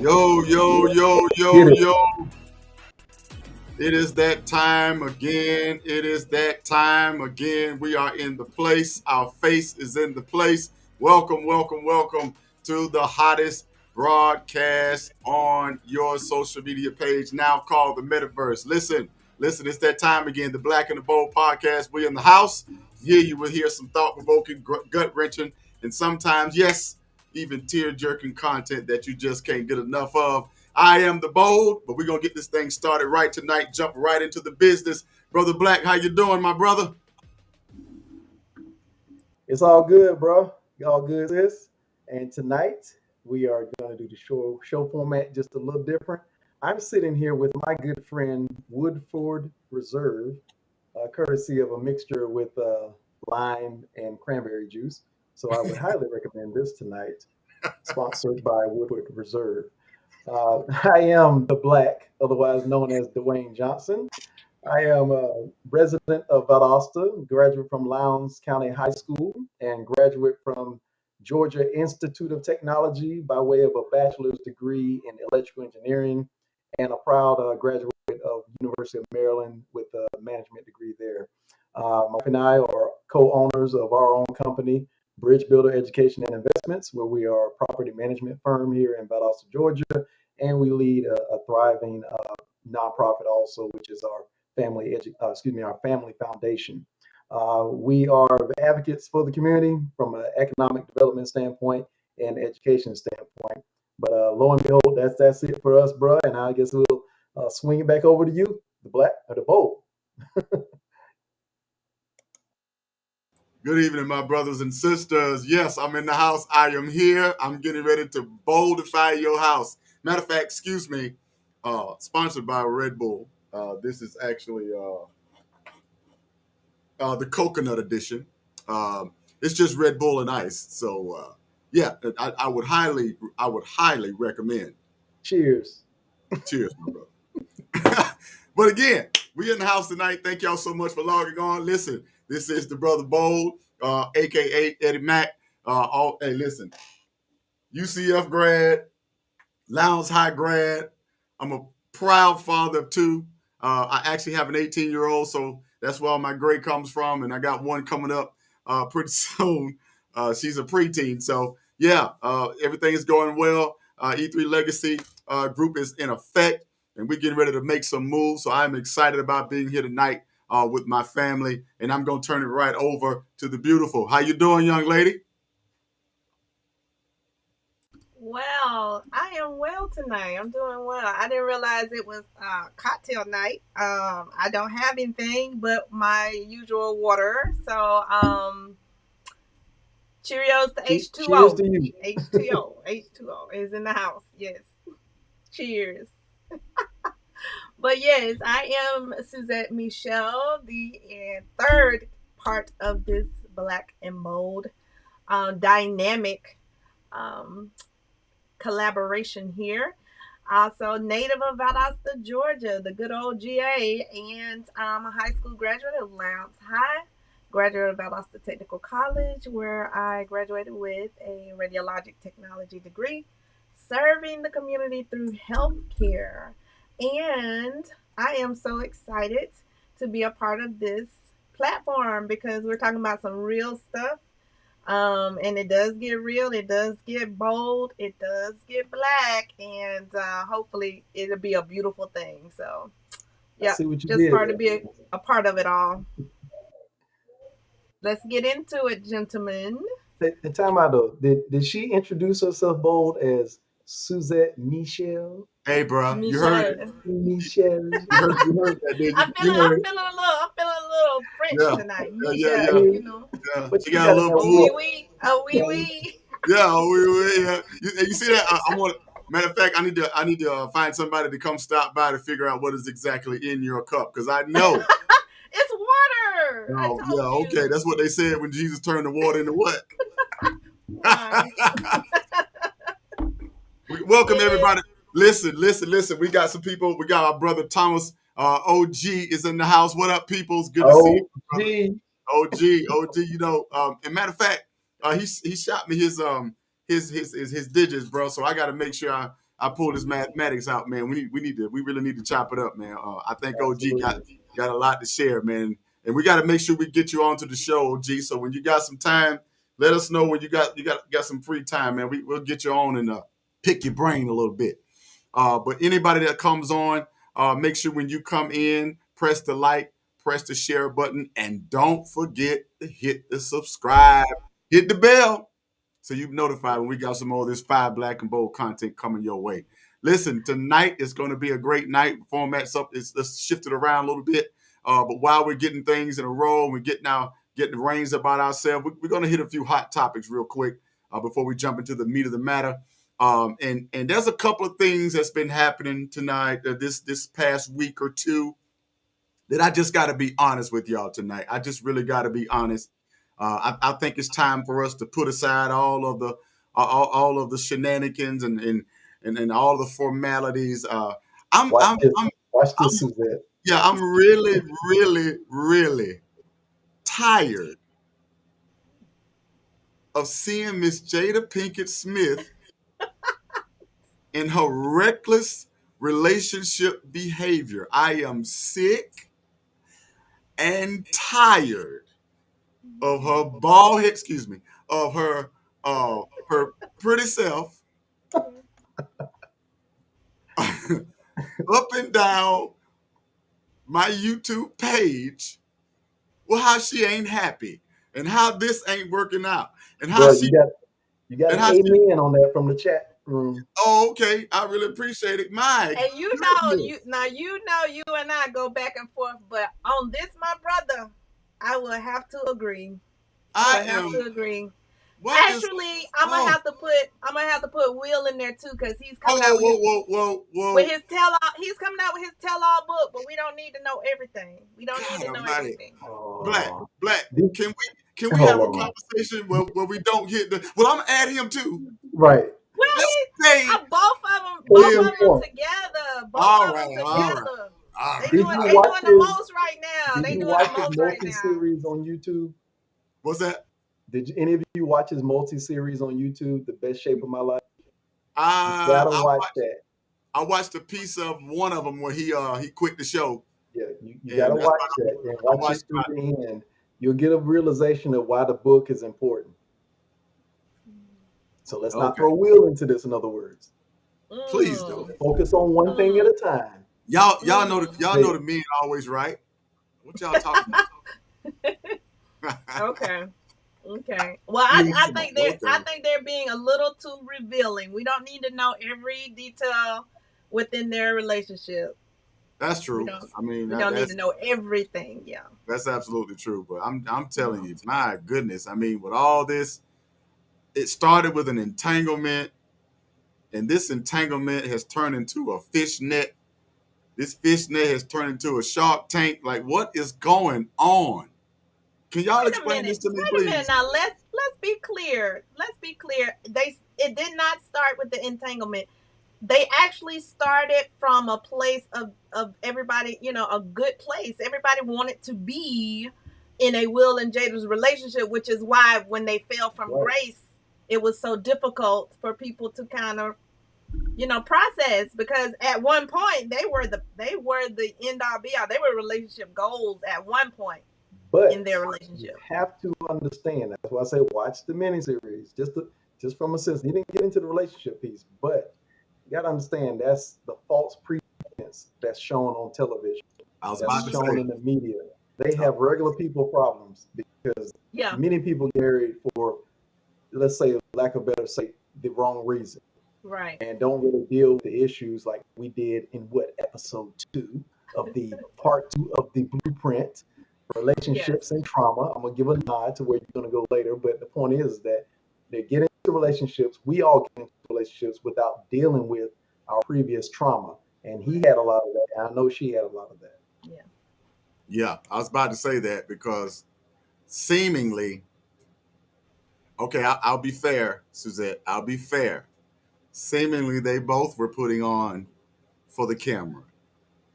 Yo, yo, yo, Get yo, it. yo. It is that time again. It is that time again. We are in the place. Our face is in the place. Welcome, welcome, welcome to the hottest broadcast on your social media page, now called the Metaverse. Listen, it's that time again. The Black and the Bold podcast. We in the house. Here you will hear some thought-provoking, gut-wrenching, and sometimes, yes, even tear-jerking content that you just can't get enough of. I am the bold, but we're gonna get this thing started right tonight. Jump right into the business, brother Black. How you doing, my brother? It's all good, bro. All good, sis. And tonight we are going to do the show format just a little different. I'm sitting here with my good friend Woodford Reserve, courtesy of a mixture with lime and cranberry juice. So I would highly recommend this tonight, sponsored by Woodford Reserve. I am the Black, otherwise known as Dwayne Johnson. I am a resident of Valdosta, graduate from Lowndes County High School, and graduate from Georgia Institute of Technology by way of a bachelor's degree in electrical engineering, and a proud graduate of University of Maryland with a management degree there. My wife and I are co-owners of our own company, Bridge Builder Education and Investments, where we are a property management firm here in Valdosta, Georgia, and we lead a thriving nonprofit also, which is our our family foundation. We are advocates for the community from an economic development standpoint and education standpoint. But lo and behold, that's it for us, bro. And I guess we'll swing it back over to you, the Black or the Bold. Good evening, my brothers and sisters. Yes, I'm in the house. I am here. I'm getting ready to boldify your house. Matter of fact, excuse me, sponsored by Red Bull. This is actually the coconut edition. It's just Red Bull and ice. So yeah, I would highly recommend. Cheers. Cheers, my brother. But again, we in the house tonight. Thank y'all so much for logging on. Listen, this is the brother Bold, aka Eddie Mack. Hey, listen, UCF grad, Lowndes High grad. I'm a proud father of two. I actually have an 18-year-old, so that's where all my grade comes from. And I got one coming up pretty soon. She's a preteen. So, yeah, everything is going well. E3 Legacy group is in effect, and we're getting ready to make some moves. So I'm excited about being here tonight with my family. And I'm going to turn it right over to the beautiful. How you doing, young lady? Well, I am well tonight. I'm doing well. I didn't realize it was cocktail night. I don't have anything but my usual water. So, Cheerios to Cheers H2O. to you. H2O. H2O is in the house. Yes. Cheers. But yes, I am Suzette Michelle, the third part of this Black and Bold dynamic um, collaboration here. Also, native of Valdosta, Georgia, the good old GA, and a high school graduate of Lowndes High, graduate of Valdosta Technical College, where I graduated with a radiologic technology degree, serving the community through healthcare. And I am so excited to be a part of this platform because we're talking about some real stuff, and it does get real, it does get bold, it does get black, and hopefully it'll be a beautiful thing. So, I yeah, see what you just did part to there. be a part of it all. Let's get into it, gentlemen. And time out though. Did she introduce herself bold as Suzette Michelle? Hey, bro, you heard it. Michelle. Michelle. You heard that, did you? You heard. I'm feeling a little French Yeah, tonight. yeah, I yeah, Michelle, mean, you know. yeah. but She you got a gotta little have Oh boo. wee more. wee, oh wee wee. Yeah, yeah. You see that? I want. Matter of fact, I need to find somebody to come stop by to figure out what is exactly in your cup because I know. It's water. I Oh, yeah, told okay. you. That's what they said when Jesus turned the water into what? Why? Welcome Yeah. everybody. Listen. We got some people. We got our brother Thomas. OG is in the house. What up, peoples? Good to see you, Oh, brother. gee. OG. You know, and matter of fact, he shot me his digits, bro. So I got to make sure I pulled this mathematics out, man. We really need to chop it up, man. I think OG Absolutely. got a lot to share, man, and we got to make sure we get you onto the show, OG. So when you got some time, let us know when you got some free time, man. We'll get you on and pick your brain a little bit. But anybody that comes on, make sure when you come in, press the like, press the share button, and don't forget to hit the subscribe, hit the bell, so you're notified when we got some more of this Five Black and Bold content coming your way. Listen, tonight is going to be a great night. Format's up. Let's shift it around a little bit. But while we're getting things in a row, we're getting the reins about ourselves. We're going to hit a few hot topics real quick before we jump into the meat of the matter. And there's a couple of things that's been happening tonight, this past week or two, that I just got to be honest with y'all tonight. I just really got to be honest. I think it's time for us to put aside all of the shenanigans and all the formalities. I'm Watch I'm this. I'm Watch I'm this, Suzette. yeah. I'm really really really tired of seeing Miss Jada Pinkett Smith and her reckless relationship behavior. I am sick and tired of her bald head, excuse me, of her pretty self up and down my YouTube page with how she ain't happy and how this ain't working out and how Bro, she you got and an how she amen on that from the chat room. oh okay, I really appreciate it. My And goodness. you and I go back and forth, but on this, my brother, I will have to agree. I I will have to am agree. what is Actually, oh I'm gonna have to put Will in there too, because he's whoa coming out whoa whoa whoa with whoa his tell all. He's coming out with his tell all book, but we don't need to know everything. We don't need God to know almighty. everything. Black, Oh, black, this, can we hold have a on. conversation where we don't hit the well, I'm gonna add him too. Right. Well, Let's he say Case both Will in of them point, together, both all of them right, all right, together. all They right, did doing you all they right. watch doing the his most right now. did They you doing the watch his most right now. multi-series on YouTube? What's that? Did any of you watch his multi-series on YouTube, The Best Shape of My Life? You Uh, gotta I watch watched that. I watched a piece of one of them where he quit the show, Yeah, you and gotta that's watch about that and I watch it watched through about the end. You'll get a realization of why the book is important. So let's not okay. throw Will into this, in other words. Please don't. Mm, Focus on one thing at mm, a time. Y'all know mm. the men always right. What y'all talking about? Okay. Okay. Well, Please, I Okay, think they're being a little too revealing. We don't need to know every detail within their relationship. that's We true. don't I mean we don't need to that's know everything. Yeah. that's absolutely true. But I'm telling Mhm. you, my goodness. I mean, with all this, it started with an entanglement, and this entanglement has turned into a fishnet. This fishnet has turned into a shark tank. Like, what is going on? Can y'all Wait a explain this minute. to me, Wait a minute. please? Now let's be clear. Let's be clear. It did not start with the entanglement. They actually started from a place of everybody, a good place. Everybody wanted to be in a Will and Jada's relationship, which is why when they fell from right. grace, it was so difficult for people to kind of, process, because at one point they were the end all be all. They were relationship goals at one point in But their you relationship. have to understand. That's why I say watch the miniseries. Just from a sense, he didn't get into the relationship piece, but you got to understand that's the false pretense that's shown on television, I was that's about to Hmm. shown say. in the media. They I was have about to regular say. people problems because Yeah. many people get married for, let's say, lack of better say, the wrong reason, Right. and don't really deal with the issues like we did in what episode 2 of the part 2 of the blueprint, Yes. relationships and trauma. I'm gonna give a nod to where you're gonna go later, but the point is that they get into relationships. We all get into relationships without dealing with our previous trauma, and he Right. had a lot of that, and I know she had a lot of that. Yeah. Yeah, I was about to say that because seemingly, okay, I'll be fair, Suzette. I'll be fair. Seemingly, they both were putting on for the camera.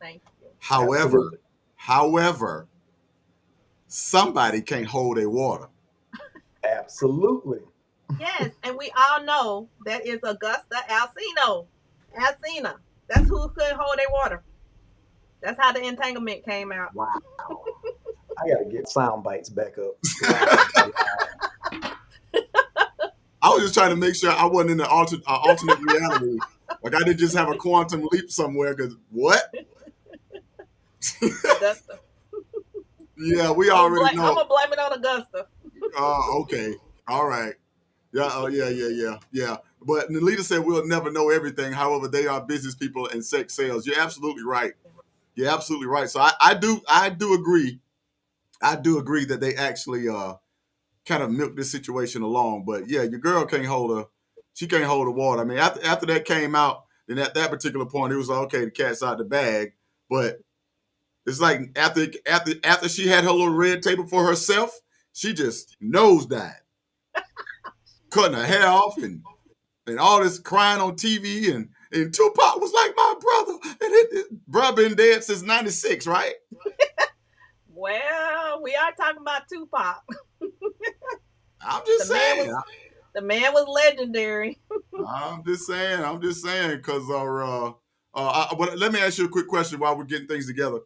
Thank you. However, Absolutely. however, somebody can't hold their water. Absolutely. Yes, and we all know that is Augusta Alsino. Alcina. That's who couldn't hold their water. That's how the entanglement came out. Wow. I gotta get sound bites back up. Wow. I was just trying to make sure I wasn't in an alternate reality. Like I didn't just have a quantum leap somewhere. Because what? Augusta. Yeah, we already I'm know. gonna blame it on Augusta. Okay. All right. Yeah. Oh, yeah. But Nalita said we'll never know everything. However, they are business people and sex sales. You're absolutely right. You're absolutely right. So I do agree. I do agree that they actually kind of milked this situation along. But yeah, your girl can't hold her. She can't hold the water. I mean, after that came out, then at that particular point, it was like, okay, the cat's out the bag. But it's like after she had her little red table for herself, she just nosedived, cutting her hair off and all this crying on TV and Tupac was like my brother and bro been dead since '96, right? Well, we are talking about Tupac. I'm just saying. The man was legendary. I'm just saying, because but let me ask you a quick question while we're getting things together.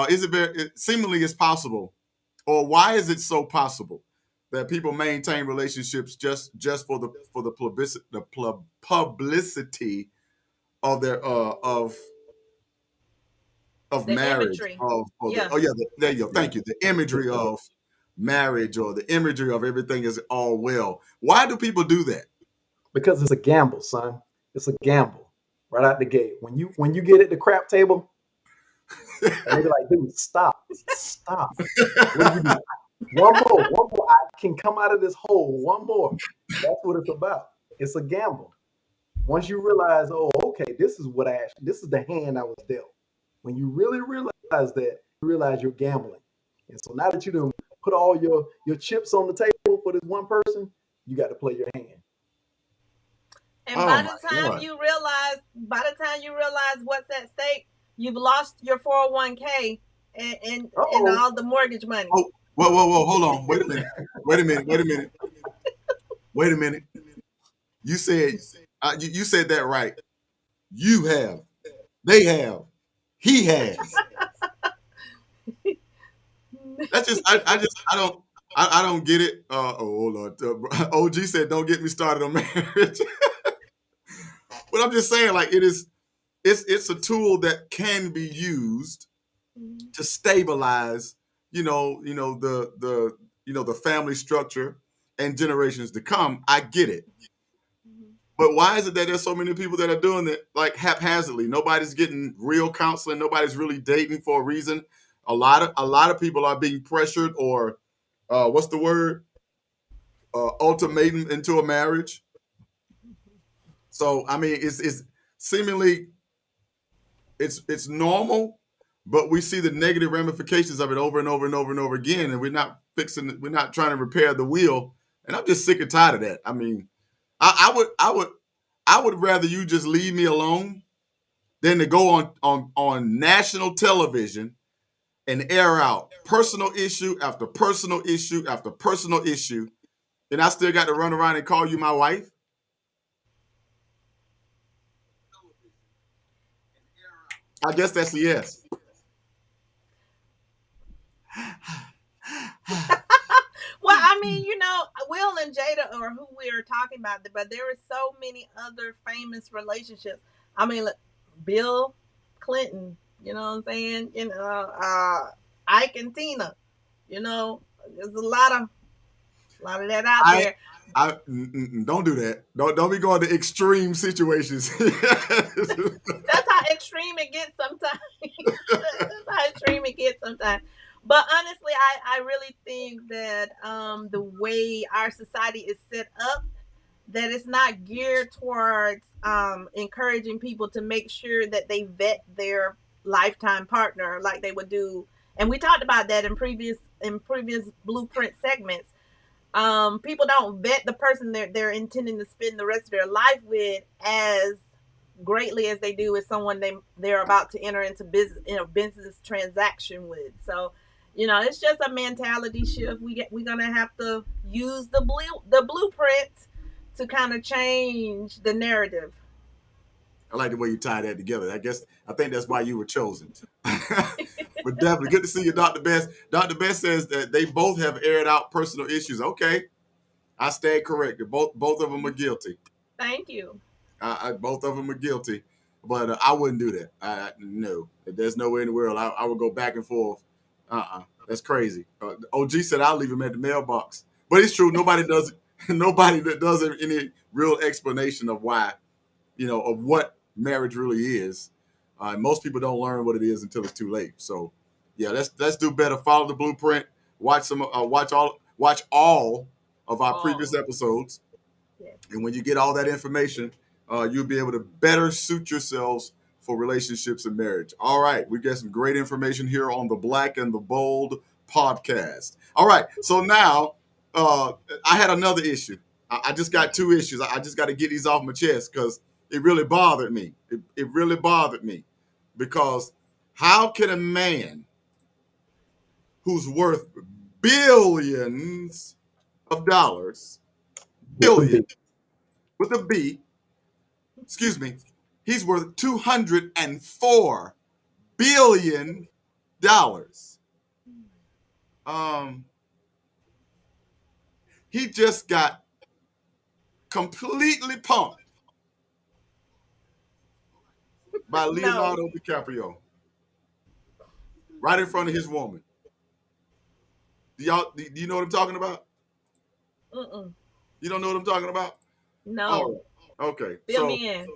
Is it seemingly it's possible, or why is it so possible that people maintain relationships just for the publicity of their of The marriage imagery. there Yeah. there you go, thank you, the imagery of marriage or the imagery of everything is all well. Why do people do that? Because it's a gamble, son. It's a gamble right out the gate. When you get at the crap table, and they be like, dude, stop. What do you do? One more. I can come out of this hole. One more. That's what it's about. It's a gamble. Once you realize, oh, okay, this is the hand I was dealt. When you really realize that, you realize you're gambling. And so now that you done put all your chips on the table for this one person, you got to play your hand. And Oh by my the time God. you realize what's at stake, you've lost your 401k and Uh-oh. all the mortgage money. Oh, whoa, hold on, wait a minute. You said you said that right. You have, they have, he has. That's just I don't get it. Oh Lord, OG said don't get me started on marriage. But I'm just saying, like it's a tool that can be used to stabilize, the family structure and generations to come. I get it. But why is it that there's so many people that are doing it like haphazardly? Nobody's getting real counseling. Nobody's really dating for a reason. A lot of people are being pressured or what's the word? Ultimatum into a marriage. So I mean, it's seemingly it's normal, but we see the negative ramifications of it over and over and over and over again, and we're not trying to repair the wheel. And I'm just sick and tired of that. I mean, I would rather you just leave me alone than to go on national television and air out personal issue after personal issue after personal issue, and I still got to run around and call you my wife. I guess that's a yes. Well, I mean, Will and Jada are who we are talking about, but there are so many other famous relationships. I mean, look, Bill Clinton, you know what I'm saying? Ike and Tina, there's a lot of that out I there. don't do that. Don't be going to extreme situations. That's how extreme it gets sometimes. That's how extreme it gets sometimes. But honestly, I really think that the way our society is set up, that it's not geared towards encouraging people to make sure that they vet their lifetime partner like they would do. And we talked about that in previous blueprint segments. People don't vet the person they're intending to spend the rest of their life with as greatly as they do with someone they're about to enter into business transaction with. So, it's just a mentality shift. We're gonna have to use the blueprint to kind of change the narrative. I like the way you tie that together. I think that's why you were chosen. But definitely good to see you, Dr. Best. Dr. Best says that they both have aired out personal issues. Okay, I stand corrected. Both of them are guilty. Thank you. Both of them are guilty, but I wouldn't do that. No, there's no way in the world I would go back and forth. That's crazy. OG said I'll leave him at the mailbox, but it's true. Nobody does it. Nobody that does any real explanation of why, of what marriage really is. Most people don't learn what it is until it's too late. So, yeah, let's do better. Follow the blueprint. Watch all of our previous episodes. Yes. And when you get all that information, you'll be able to better suit yourselves for relationships and marriage. All right, we get some great information here on the Black and the Bold podcast. All right, so now I had another issue. I just got two issues. I just got to get these off my chest because it really bothered me. It really bothered me because how can a man who's worth billions of dollars, billion with a B, excuse me, he's worth $204 billion. He just got completely pumped by Leonardo DiCaprio right in front of his woman. Do you know what I'm talking about? You don't know what I'm talking about? No. Oh, okay. Fill me in.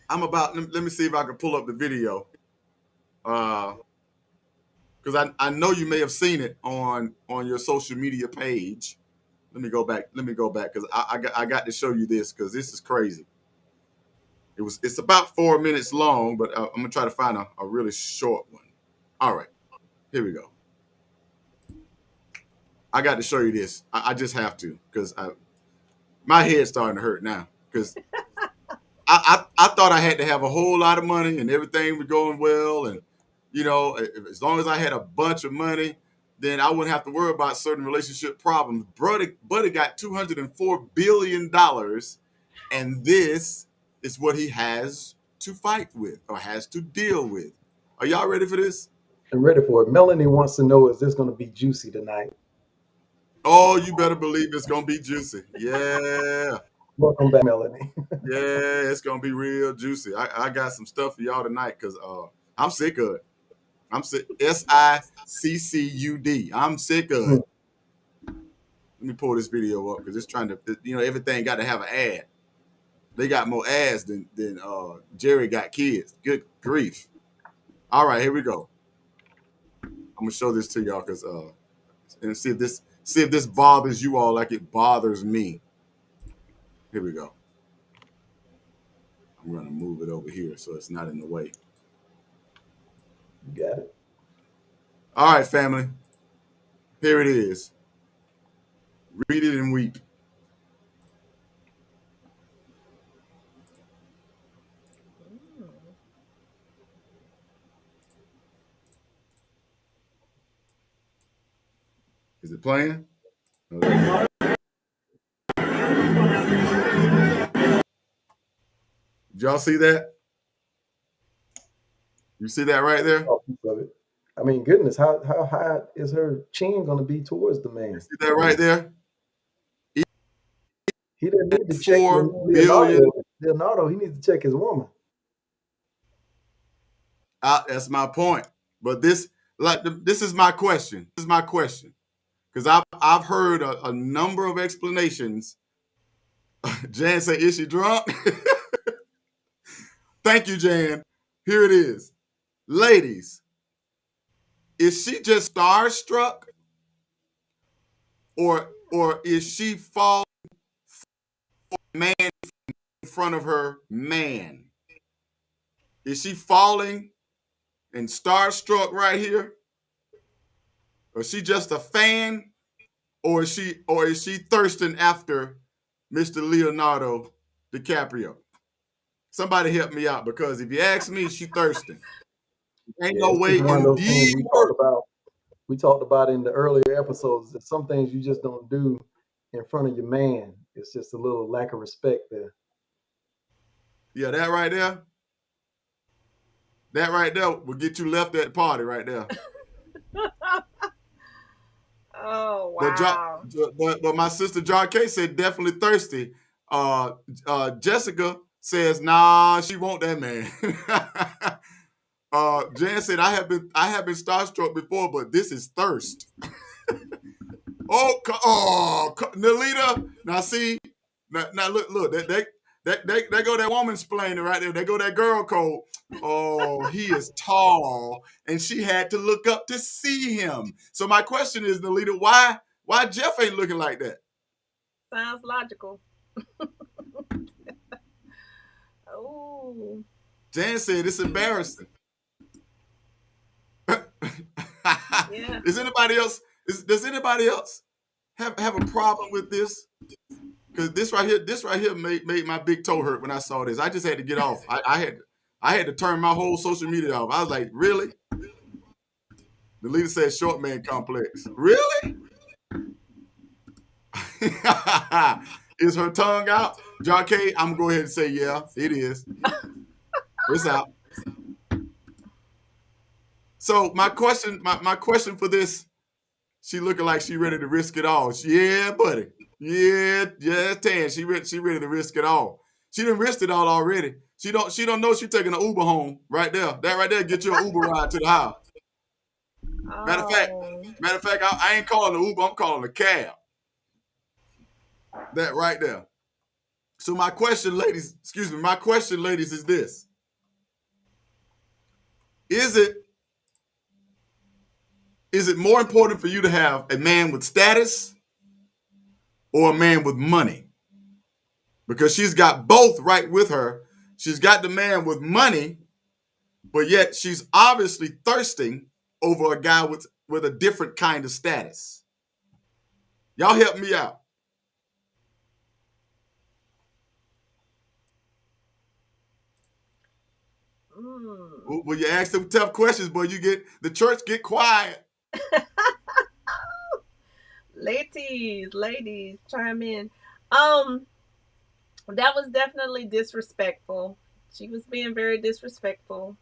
I'm about. Let me see if I can pull up the video. Because I know you may have seen it on your social media page. Let me go back because I got to show you this because this is crazy. It's about 4 minutes long, but I'm gonna try to find a really short one. All right, here we go. I got to show you this. I just have to because my head's starting to hurt now because I thought I had to have a whole lot of money and everything was going well, and as long as I had a bunch of money, then I wouldn't have to worry about certain relationship problems. Buddy got $204 billion, and this is what he has to fight with or has to deal with. Are y'all ready for this? I'm ready for it. Melanie wants to know, is this going to be juicy tonight? Oh, you better believe it's going to be juicy. Yeah. Welcome back, Melanie. Yeah, it's going to be real juicy. I got some stuff for y'all tonight because I'm sick of it. I'm sick. SICCUD. I'm sick of it. Let me pull this video up because it's trying to, everything got to have an ad. They got more ads than Jerry got kids. Good grief. All right, here we go. I'm gonna show this to y'all because and see if this bothers you all like it bothers me. Here we go. I'm gonna move it over here so it's not in the way. You got it. All right, family. Here it is. Read it and weep. Is it playing? No, did y'all see that? You see that right there? Oh, I mean, goodness, how high is her chin going to be towards the man? You see that right there? He doesn't need to check Leonardo. He needs to check his woman. That's my point. But this is my question. This is my question. Because I've heard a number of explanations. Jan say, is she drunk? Thank you, Jan. Here it is. Ladies, is she just starstruck? Or is she falling for a man in front of her man? Is she falling and starstruck right here? Or is she just a fan? Or is she thirsting after Mr. Leonardo DiCaprio? Somebody help me out because if you ask me, she thirsting. Ain't no way in the world. We talked about in the earlier episodes that some things you just don't do in front of your man. It's just a little lack of respect there. Yeah, that right there. That right there will get you left at the party right there. Oh But wow. but my sister John K said definitely thirsty. Jessica says nah, she want that man. Jan said I have been starstruck before, but this is thirst. Nalita. Now see, now look that go that woman splaining right there. They go that girl code. Oh, he is tall, and she had to look up to see him. So my question is, Nalita, why Jeff ain't looking like that? Sounds logical. Oh. Jan said it's embarrassing. Yeah. Is anybody else? Does anybody else have a problem with this? Because this right here made my big toe hurt when I saw this. I just had to get off. I had to turn my whole social media off. I was like, really? The leader said short man complex. Really? Is her tongue out? John K, I'm gonna go ahead and say, yeah, it is. It's out. So my question for this, she looking like she ready to risk it all. Yeah, buddy. Yeah, Tan. She ready to risk it all. She done risked it all already. She don't know she taking an Uber home right there. That right there get you an Uber ride to the house. Matter Oh. of fact, I ain't calling the Uber. I'm calling the cab. That right there. So my question, ladies, is this: Is it more important for you to have a man with status or a man with money? Because she's got both right with her. She's got the man with money, but yet she's obviously thirsting over a guy with a different kind of status. Y'all help me out. When you ask them tough questions, boy, the church get quiet. Ladies, chime in. That was definitely disrespectful. She was being very disrespectful.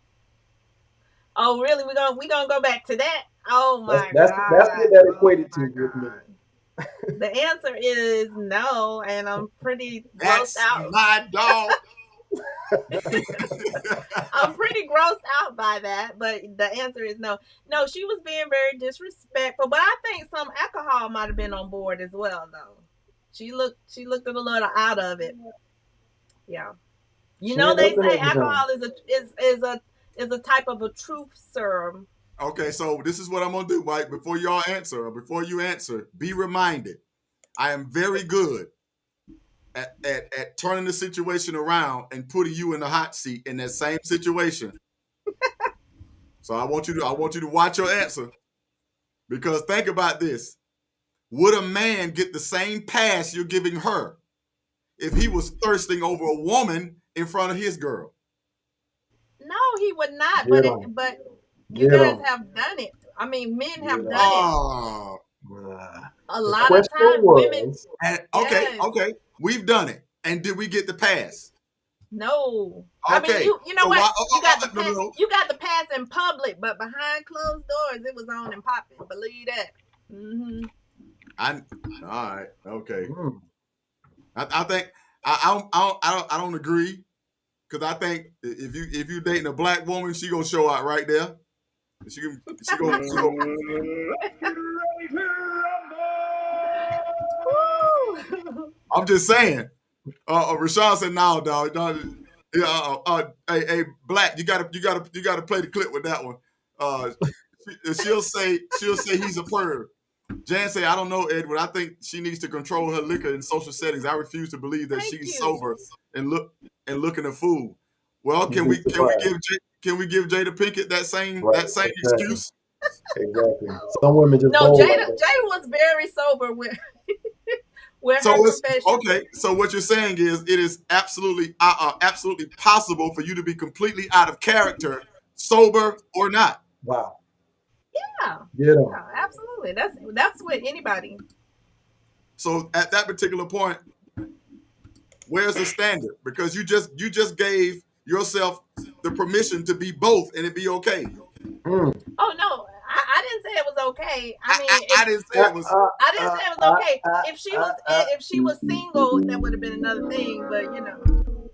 Oh, really? We gonna go back to that? Oh my That's god! what that Oh equated my to with me. god! The answer is no, and I'm pretty grossed That's out. my dog. I'm pretty grossed out by that, but the answer is no. No, she was being very disrespectful, but I think some alcohol might have been on board as well, though. She looked a little out of it. Yeah. You She know ain't they nothing say at the time. alcohol is a type of a truth serum. Okay, so this is what I'm gonna do, Mike. Before you answer, be reminded. I am very good at turning the situation around and putting you in the hot seat in that same situation. So I want you to watch your answer because think about this. Would a man get the same pass you're giving her if he was thirsting over a woman in front of his girl? No, he would not. Get on. But you Get guys on. have done it. I mean, men Get have done on. it Oh, a The lot of question times. Women, was, yes, okay. We've done it. And did we get the pass? no. I mean, Okay. you know So what? why? No, Pass. no. You got the pass in public, but behind closed doors, it was on and popping. Believe that. Mm-hmm. All right. Okay. mm, I think I don't agree because I think if you dating a black woman, she gonna show out right there. She gonna. Woo! I'm just saying. Rashawn said, "No, dog. Hey, black, you gotta play the clip with that one. Uh, she'll say he's a perv. Jan say, I don't know, Edward. I think she needs to control her liquor in social settings. I refuse to believe that Thank she's you. sober and looking a fool. Well, you'd be surprised. can we give Jada Pinkett Right. that same Exactly. excuse? Exactly. Some women just No, bold like Jada that. was very sober with with So her it's confession. okay. So what you're saying is it is absolutely possible for you to be completely out of character, sober or not. Wow. Yeah, Get on. yeah, absolutely. That's with anybody. So at that particular point, Where's the standard? Because you just gave yourself the permission to be both and it be okay. Mm. Oh no, I didn't say it was okay. I I, I, mean, if I didn't say Uh, it was. I didn't say it was okay. uh. If she was single, that would have been another thing. But you know,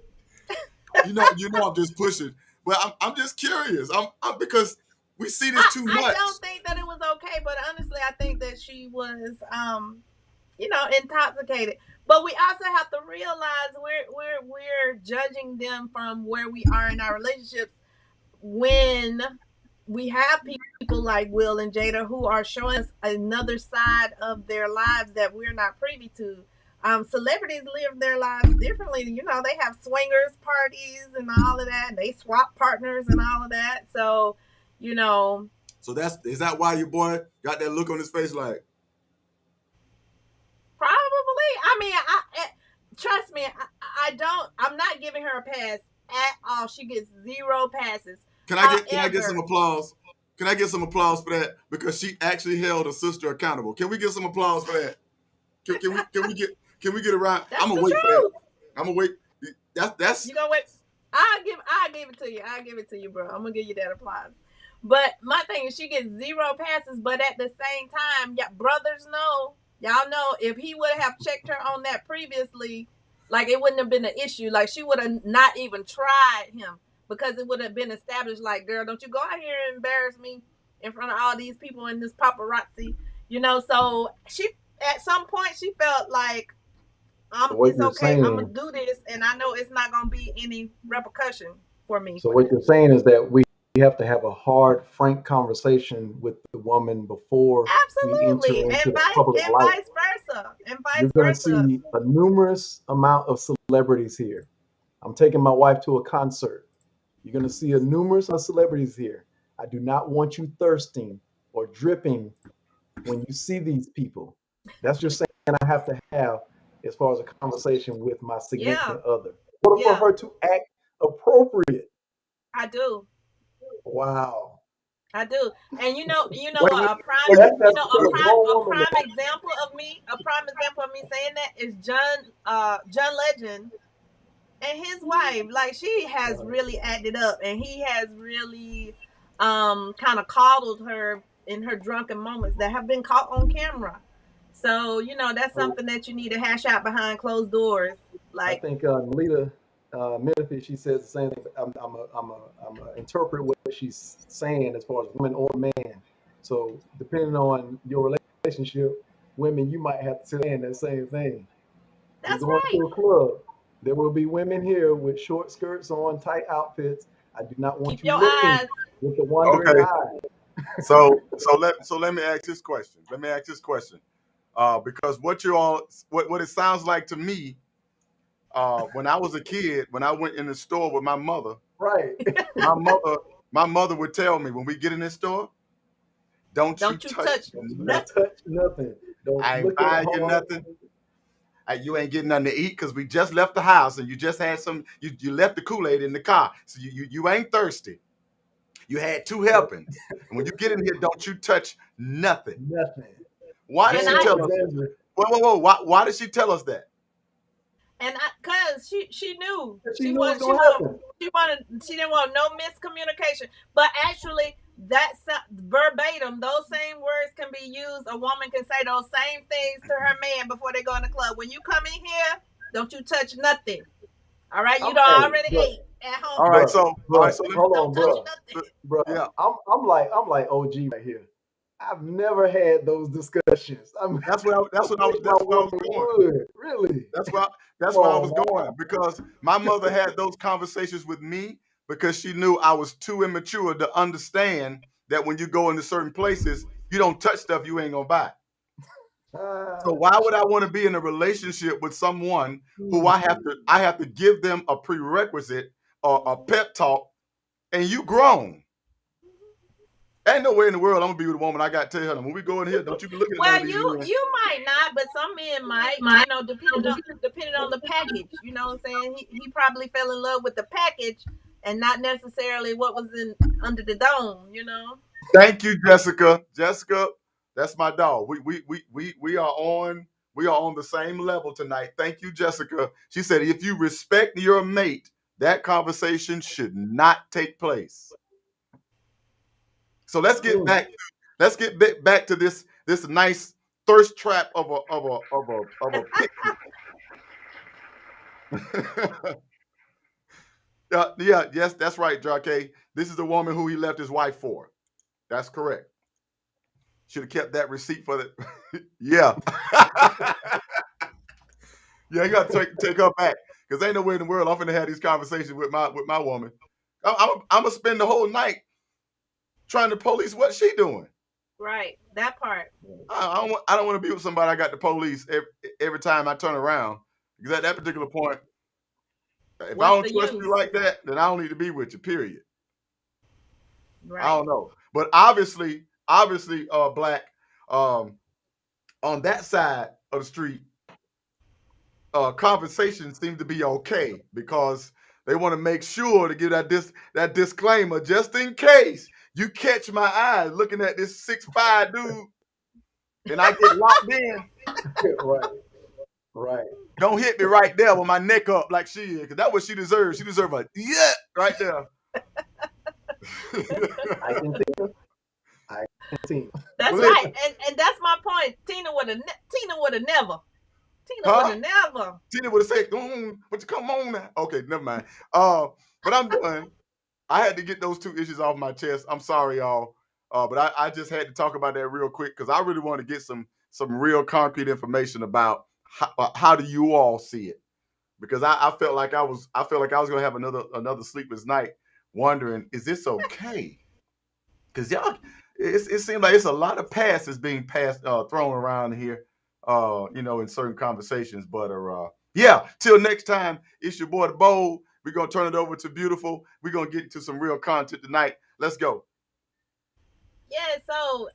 I'm just pushing. But I'm just curious. I'm because we see this too I much. don't think that it was okay. But honestly, I think that she was intoxicated. But we also have to realize we're judging them from where we are in our relationships when we have people like Will and Jada who are showing us another side of their lives that we're not privy to. Celebrities live their lives differently. They have swingers parties and all of that. They swap partners and all of that. So, you know, So is that why your boy got that look on his face like, probably. I mean, trust me. I'm not giving her a pass at all. She gets zero passes. can I get some However, applause? Can I get some applause for that? Because she actually held her sister accountable. Can we get some applause for that? Can we get around? I'm that's gonna the wait for that. truth. I'm gonna wait. That's You gonna wait? I'll give it to you. I'll give it to you, bro. I'm gonna give you that applause. But my thing is, she gets zero passes. But at the same time, yeah, brothers know. Y'all know if he would have checked her on that previously, like it wouldn't have been an issue. Like she would have not even tried him because it would have been established. Like, girl, don't you go out here and embarrass me in front of all these people in this paparazzi. So she at some point she felt like So what it's you're okay. I'm gonna saying, do this, and I know it's not gonna be any repercussion for me so for what that. you're saying is that we have to have a hard, frank conversation with the woman before we enter Absolutely, into and the public light. You're vice going to versa. see a numerous amount of celebrities here. I'm taking my wife to a concert. You're going to see a numerous of celebrities here. I do not want you thirsting or dripping when you see these people. That's just saying I have to have as far as a conversation with my Yeah, significant other. In order for yeah, her to act appropriate. I do. Wow. I do. And wait, wait, a prime, wait, wait. That's a grown a woman. prime example of me, saying that is John Legend and his wife. Like she has really acted up, and he has really kind of coddled her in her drunken moments that have been caught on camera. So that's So something that you need to hash out behind closed doors. I Like, think Melita Menifee, she says the same thing. I'm a interpret what she's saying as far as woman or man. So depending on your relationship, women, you might have to say that same thing. You're that's going right. to a club. There will be women here with short skirts on, tight outfits. I do not want Keep you your looking eyes. with the wandering Okay. eye. So let me ask this question. Let me ask this question. Because what it sounds like to me, when I was a kid, when I went in the store with my mother, Right. my mother, my mother would tell me when we get in this store, don't you Don't you touch touch Don't nothing. nothing. touch nothing. Don't I ain't look at buying you her. nothing. You ain't getting nothing to eat because we just left the house and you just had some. You left the Kool-Aid in the car, so you ain't thirsty. You had two helpings, and when you get in here, don't you touch nothing. Nothing. Why did And she Janet I tell us? Alexander. Whoa, whoa, whoa! Why did she tell us that? cause she knew She knew it was going to happen. she didn't want no miscommunication. But actually, that's verbatim. Those same words can be used. A woman can say those same things to her man before they go in the club. When you come in here, don't you touch nothing. All right, you don't Hey, already but ate at All home. right, bruh, so all right, bruh, so let me. hold Don't on, touch bruh, nothing. bruh. Yeah, I'm like OG right here. I've never had those discussions. I wish my that's where I woman was going. would. Really? That's why that's where I was Oh going because my mother had those conversations with me because she knew I was too immature to understand that when you go into certain places, you don't touch stuff you ain't gonna buy. man. So why would I want to be in a relationship with someone who Hmm. I have to give them a prerequisite or a pep talk and you grown? Ain't no way in the world I'm gonna be with a woman. I gotta tell her when we go in here, don't you be looking at none of Well, these you men. you might not, but some men might. Depending on the package. You know what I'm saying? He probably fell in love with the package and not necessarily what was in under the dome. Thank you, Jessica. Jessica, that's my dog. We are on. We are on the same level tonight. Thank you, Jessica. She said, if you respect your mate, that conversation should not take place. So let's get back. Let's get back to this nice thirst trap of a picture. Yeah, yes, that's right, Jacque. This is the woman who he left his wife for. That's correct. Should have kept that receipt for the. Yeah. Yeah, you got to take her back because ain't nowhere in the world I'm finna have these conversations with my woman. I'm gonna spend the whole night trying to police what she doing. Right, that part. I don't want to be with somebody I got the police every time I turn around because at that particular point, if I What's don't the trust use? you like that, then I don't need to be with you. Period. I Right. don't know, but obviously, Black, um, on that side of the street, conversations seem to be okay because they want to make sure to give that disclaimer just in case you catch my eye looking at this 6'5" dude and I get locked in. Right. Right. Don't hit me right there with my neck up like she is, because that's what she deserves. She deserves a yeah right there. I can see. I can see. That's Listen, right, and that's my point. Tina would have never. Tina would huh? have never. Tina would have said, but you come on now. Okay, never mind. But I'm done. I had to get those two issues off my chest. I'm sorry, y'all. But I just had to talk about that real quick because I really want to get some real concrete information about how do you all see it? Because I felt like I felt like I was gonna have another sleepless night wondering, is this okay? Because y'all, it seems like it's a lot of passes being thrown around here, in certain conversations. But yeah, till next time, it's your boy the Bold. We're gonna turn it over to Beautiful. We're gonna get into some real content tonight. Let's go. Yeah, so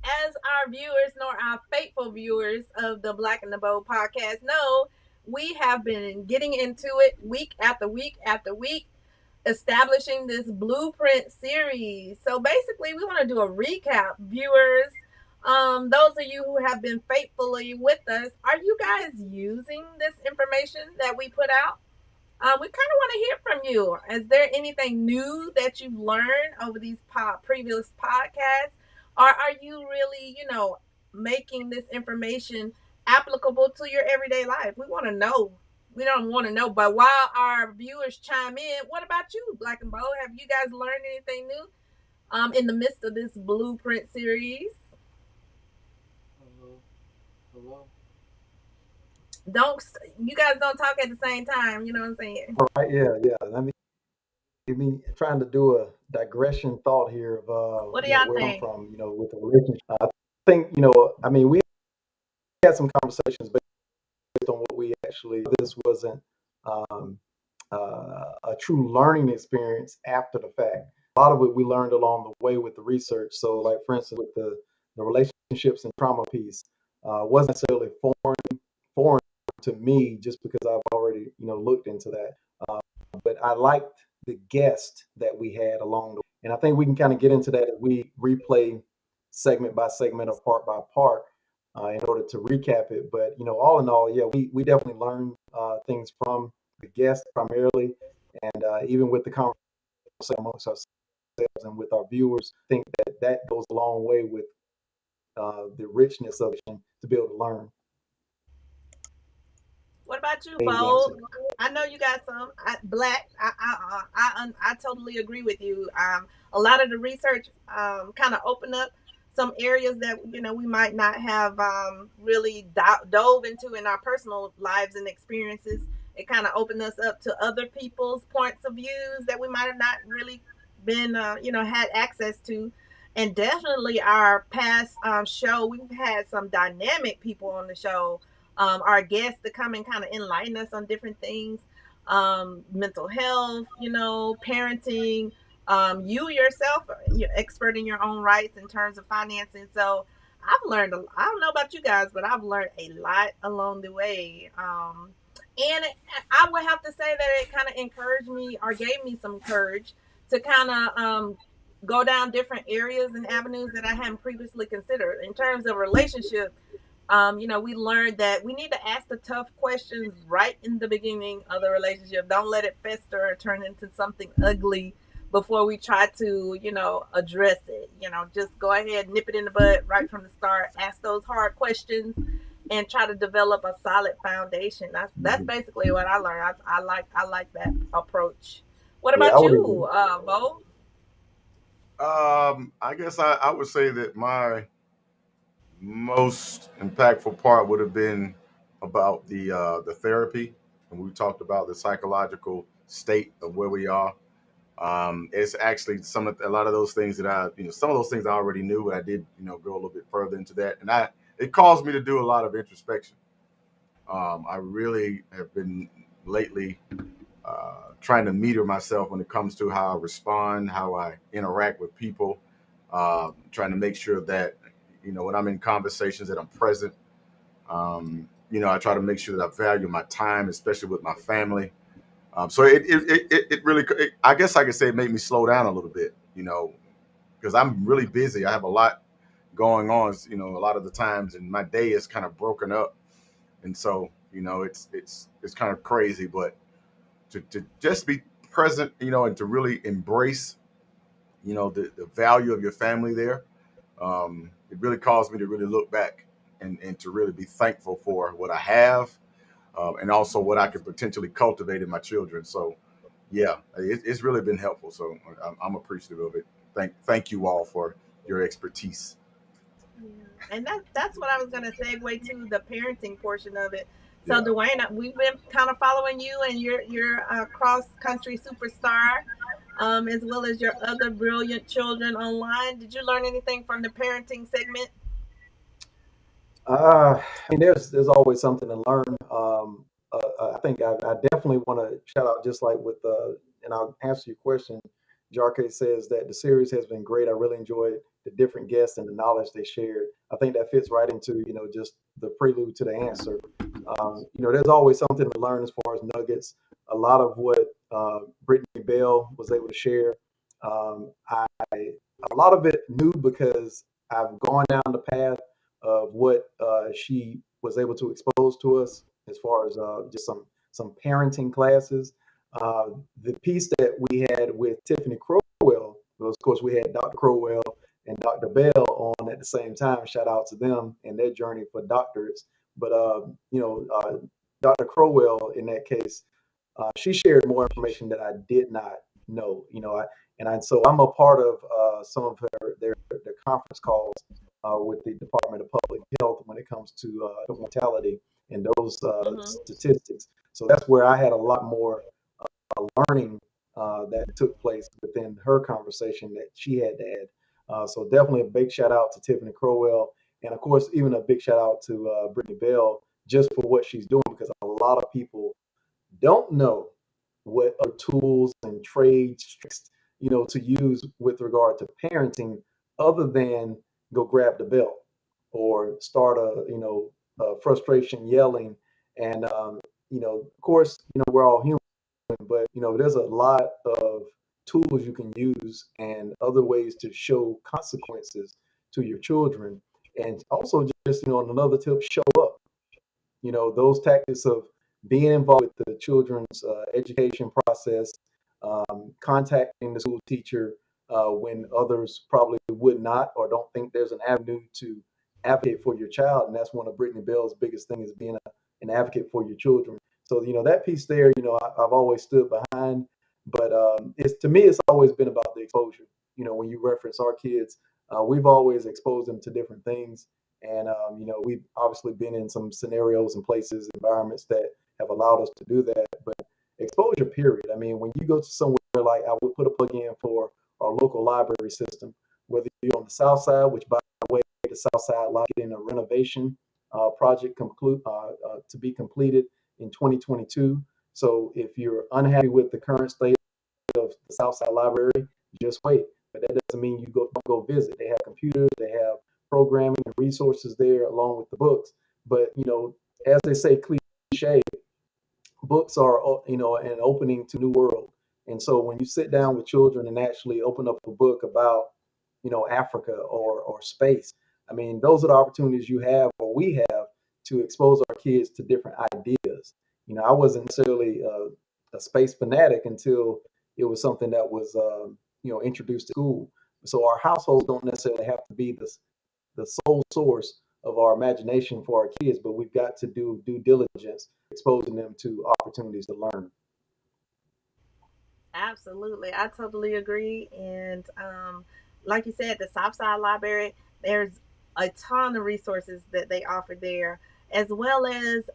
as our viewers, nor our faithful viewers of the Black and the Bold podcast know, we have been getting into it week after week after week, establishing this blueprint series. So basically, we want to do a recap, viewers. Those of you who have been faithfully with us, are you guys using this information that we put out? We kind of want to hear from you. Is there anything new that you've learned over these previous podcasts? Or are you really, making this information applicable to your everyday life? We want to know. We don't want to know. But while our viewers chime in, what about you, Black and Bold? Have you guys learned anything new in the midst of this blueprint series? Hello. Don't You guys don't talk at the same time, you know what I'm saying? Right. Yeah. Yeah. Me trying to do a digression thought here of What do y'all where I'm think? from, with the relationship. I think, we had some conversations based on what we actually. This wasn't um, a true learning experience after the fact. A lot of it we learned along the way with the research. So, like for instance, with the relationships and trauma piece, wasn't necessarily foreign to me just because I've already looked into that. But I liked the guest that we had along the way. And I think we can kind of get into that as we replay segment by segment or part by part in order to recap it. But all in all, yeah, we definitely learned things from the guest primarily, and even with the conversation amongst ourselves and with our viewers, I think that goes a long way with the richness of it to be able to learn. What about you, Main Bold? answer. I know you got some. Black. I totally agree with you. A lot of the research kind of opened up some areas that we might not have really dove into in our personal lives and experiences. It kind of opened us up to other people's points of views that we might have not really been had access to. And definitely our past show, we've had some dynamic people on the show, our guests to come and kind of enlighten us on different things, mental health, parenting. You yourself, you're expert in your own rights in terms of financing. So I've learned, I don't know about you guys, but I've learned a lot along the way. And I would have to say that it kind of encouraged me or gave me some courage to kind of go down different areas and avenues that I hadn't previously considered in terms of relationship. We learned that we need to ask the tough questions right in the beginning of the relationship. Don't let it fester or turn into something ugly before we try to, address it. Just go ahead, nip it in the bud right from the start. Ask those hard questions and try to develop a solid foundation. That's basically what I learned. I like that approach. What Yeah, about I would agree. you, Bo? I guess I would say that my most impactful part would have been about the therapy, and we talked about the psychological state of where we are. It's actually a lot of those things that some of those things I already knew, but I did go a little bit further into that, and it caused me to do a lot of introspection. I really have been lately trying to meter myself when it comes to how I respond, how I interact with people, trying to make sure that when I'm in conversations that I'm present. I try to make sure that I value my time, especially with my family. So it really, I guess I could say it made me slow down a little bit, because I'm really busy. I have a lot going on, a lot of the times, and my day is kind of broken up, and so it's kind of crazy. But to just be present, and to really embrace, the value of your family there, it really caused me to really look back and to really be thankful for what I have, and also what I could potentially cultivate in my children. So, yeah, it's really been helpful. So I'm appreciative of it. Thank you all for your expertise. Yeah. And that's what I was gonna segue to, the parenting portion of it. So Yeah. Dwayne, we've been kind of following you and your cross country superstar, as well as your other brilliant children online. Did you learn anything from the parenting segment? I mean, there's always something to learn. I think I definitely want to shout out, just like with and I'll answer your question. Jarke says that the series has been great. I really enjoyed the different guests and the knowledge they shared. I think that fits right into just the prelude to the answer. There's always something to learn as far as nuggets. A lot of what Brittany Bell was able to share, I a lot of it new because I've gone down the path of what she was able to expose to us as far as just some parenting classes. Uh, the piece that we had with Tiffany Crowell was, of course, we had Dr. Crowell and Dr. Bell on at the same time. Shout out to them and their journey for doctorates. But Dr. Crowell, in that case, she shared more information that I did not know. So I'm a part of some of their conference calls with the Department of Public Health when it comes to mortality and those Mm-hmm. statistics. So that's where I had a lot more learning that took place within her conversation that she had to add. So definitely a big shout out to Tiffany Crowell, and of course even a big shout out to Brittany Bell just for what she's doing, because a lot of people don't know what are tools and trades, to use with regard to parenting, other than go grab the belt or start a frustration yelling. And of course, we're all human, but there's a lot of tools you can use and other ways to show consequences to your children. And also, just on another tip, show up. Those tactics of being involved with the children's education process, contacting the school teacher when others probably would not or don't think there's an avenue to advocate for your child. And that's one of Brittany Bell's biggest thing, is being an advocate for your children. So that piece there, I've always stood behind. But it's, to me, it's always been about the exposure. When you reference our kids, we've always exposed them to different things. And we've obviously been in some scenarios and places, environments that have allowed us to do that. But exposure, period. I mean, when you go to somewhere, like I would put a plug in for our local library system, whether you're on the south side, which, by the way, the south side library in a renovation project to be completed in 2022. So if you're unhappy with the current state of the Southside Library, just wait. But that doesn't mean you don't go visit. They have computers, they have programming and resources there along with the books. But as they say, cliche, books are an opening to new world. And so when you sit down with children and actually open up a book about Africa or space, I mean, those are the opportunities you have, or we have, to expose our kids to different ideas. I wasn't necessarily a space fanatic until it was something that was introduced to school. So our households don't necessarily have to be the sole source of our imagination for our kids, but we've got to do due diligence, exposing them to opportunities to learn. Absolutely. I totally agree. And like you said, the Southside Library, there's a ton of resources that they offer there, as well as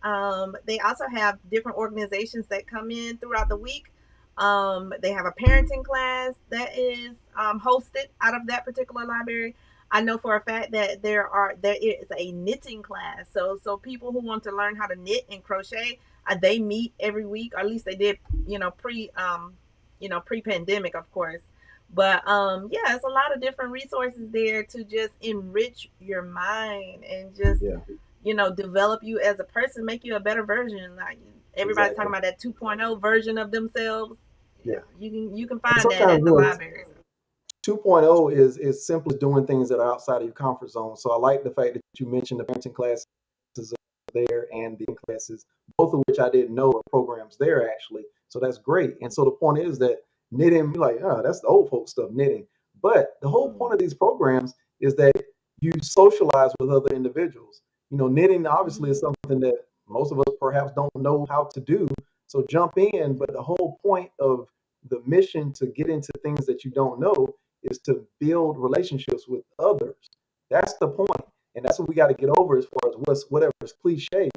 they also have different organizations that come in throughout the week. They have a parenting class that is hosted out of that particular library. I know for a fact that there is a knitting class. So people who want to learn how to knit and crochet, they meet every week, or at least they did, pre-pandemic, of course. But yeah, it's a lot of different resources there to just enrich your mind and just Yeah, develop you as a person, make you a better version. Like everybody's talking exactly. about that 2.0 version of themselves. Yeah. Yeah, you can And find that sometimes, at the library. 2.0 is simply doing things that are outside of your comfort zone. So I like the fact that you mentioned the parenting classes there and the classes, both of which I didn't know are programs there actually. So that's great. And so the point is that knitting, you're like, oh, that's the old folks stuff, knitting. But the whole point of these programs is that you socialize with other individuals. Knitting obviously is something that most of us perhaps don't know how to do. So jump in. But the whole point of the mission to get into things that you don't know is to build relationships with others. That's the point. And that's what we got to get over as far as whatever is cliche.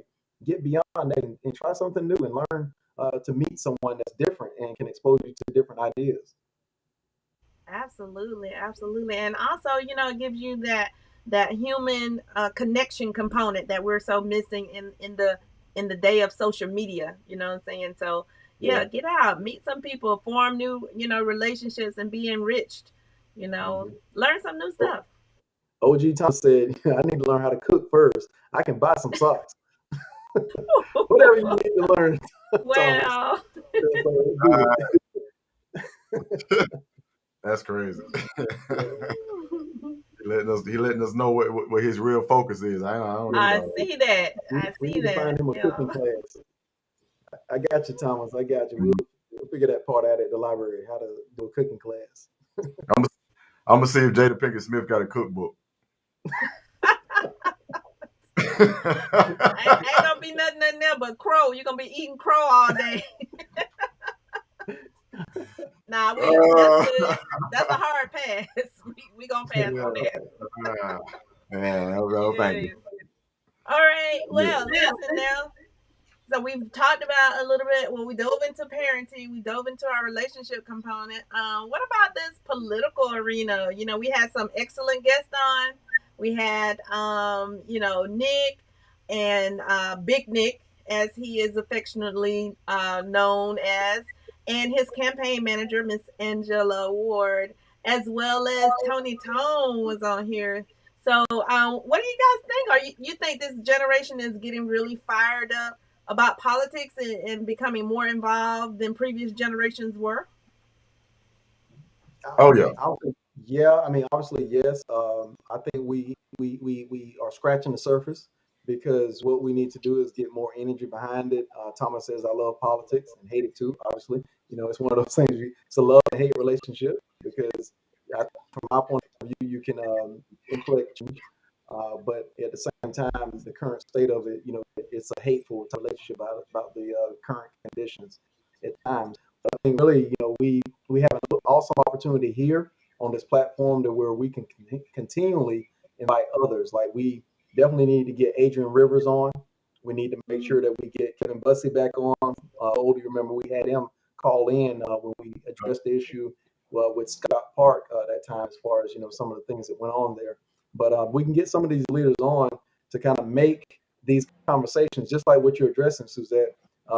Get beyond that and try something new and learn to meet someone that's different and can expose you to different ideas. Absolutely, absolutely, and also, it gives you that human connection component that we're so missing in the day of social media. You know what I'm saying? So, yeah, Yeah. get out, meet some people, form new, relationships, and be enriched. Mm-hmm. Learn some new stuff. OG Thomas said, I need to learn how to cook first. I can buy some socks. Whatever you need to learn, Thomas. Well, Do That's crazy. it. He letting us know what his real focus is. I don't Yeah. need I all that. see that. I We see need to that. find him a cooking class. I got you, Thomas. I got you. We'll figure that part out at the library, how to do a cooking class. I'm gonna, I'm gonna see if Jada Pinkett Smith got a cookbook. Ain't gonna be nothing in there but crow. You're gonna be eating crow all day. Nah, that's Uh, good. That's a hard pass. We gonna pass on Yeah. that. man, thank you. Yes. All right. Yeah. Well, listen now. So we've talked about a little bit. Well, we dove into parenting. We dove into our relationship component. What about this political arena? We had some excellent guests on. We had, Nick and Big Nick, as he is affectionately known as, and his campaign manager, Miss Angela Ward, as well as Tony Tone was on here. So, what do you guys think? You think this generation is getting really fired up about politics and becoming more involved than previous generations were? Oh yeah. I don't think, yeah, I mean, obviously, yes. I think we are scratching the surface because what we need to do is get more energy behind it. Thomas says, I love politics and hate it too, obviously. It's one of those things, it's a love and hate relationship because from my point of view, you can influence change. But at the same time, the current state of it, it's a hateful relationship about the current conditions at times. But I think really, we have an awesome opportunity here on this platform to where we can continually invite others. Like we definitely need to get Adrian Rivers on. We need to make sure that we get Kevin Bussey back on. You remember we had him call in when we addressed the issue with Scott Park that time, as far as some of the things that went on there. But we can get some of these leaders on to kind of make these conversations, just like what you're addressing, Suzette.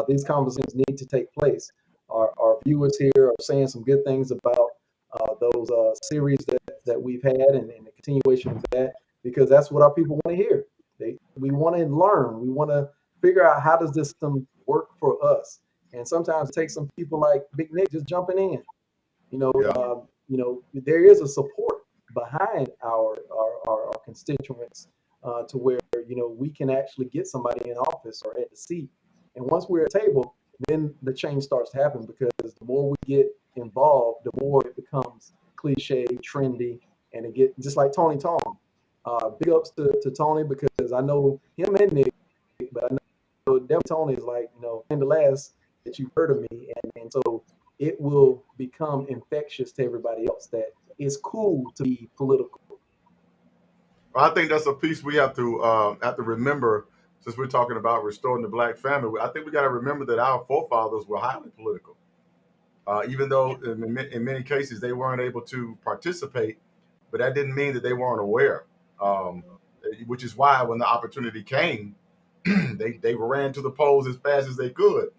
These conversations need to take place. Our viewers here are saying some good things about those series that we've had and the continuation of that, because that's what our people want to hear. We want to learn. We want to figure out how does this system work for us. And sometimes it takes some people like Big Nick just jumping in. Yeah. There is a support behind our constituents to where we can actually get somebody in office or at the seat. And once we're at the table, then the change starts to happen, because the more we get involved, the more it becomes cliche, trendy, and it get just like Tony Tong. Big ups to Tony, because I know him and Nick, but I know Devin Tony is like, in the last that you've heard of me, and so it will become infectious to everybody else that it's cool to be political. I think that's a piece we have to remember, since we're talking about restoring the black family. I think we got to remember that our forefathers were highly political, even Yeah. though in many cases they weren't able to participate, but that didn't mean that they weren't aware. Um, which is why when the opportunity came, they ran to the polls as fast as they could,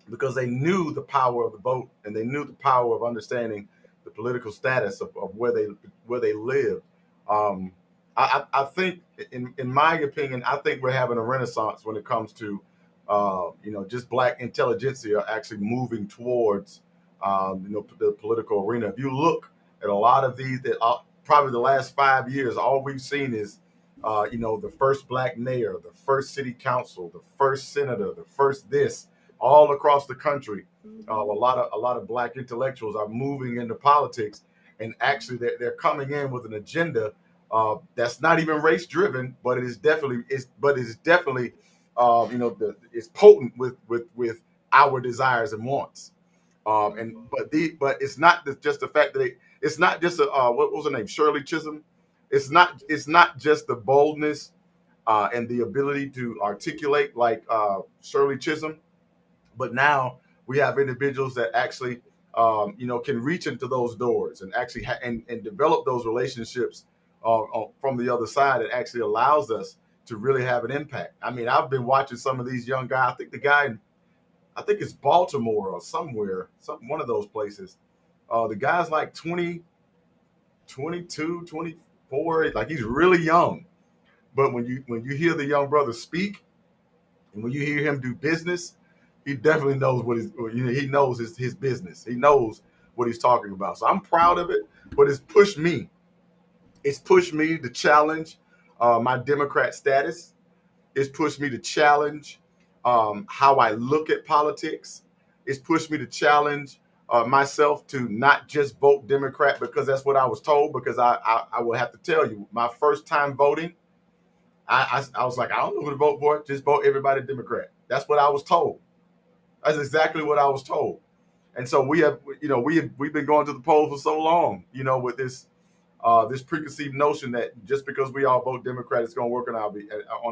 because they knew the power of the vote, and they knew the power of understanding the political status of where they lived. Um, I think, in my opinion, I think we're having a renaissance when it comes to just black intelligentsia actually moving towards the political arena. If you look at a lot of these, that probably the last 5 years, all we've seen is the first black mayor, the first city council, the first senator, the first this, all across the country. A lot of black intellectuals are moving into politics, and actually they're coming in with an agenda that's not even race driven, but it is definitely it's potent with our desires and wants. And Mhm. but it's not just the fact that it's not just what was her name, Shirley Chisholm. It's not just the boldness and the ability to articulate like Shirley Chisholm, but now we have individuals that actually can reach into those doors and actually and develop those relationships from the other side. It actually allows us to really have an impact. I mean, I've been watching some of these young guys. I think it's Baltimore or somewhere, one of those places. The guy's like 20, 22, 24. Like, he's really young. But when you hear the young brother speak, and when you hear him do business, he definitely knows he knows his business. He knows what he's talking about. So I'm proud of it, but it's pushed me. It's pushed me to challenge my Democrat status. It's pushed me to challenge how I look at politics. It's pushed me to challenge myself to not just vote Democrat because that's what I was told. Because I will have to tell you, my first time voting, I was like, I don't know who to vote for. Just vote everybody Democrat. That's what I was told. That's exactly what I was told. And so we've been going to the polls for so long, with this preconceived notion that just because we all vote Democrat, it's going to work on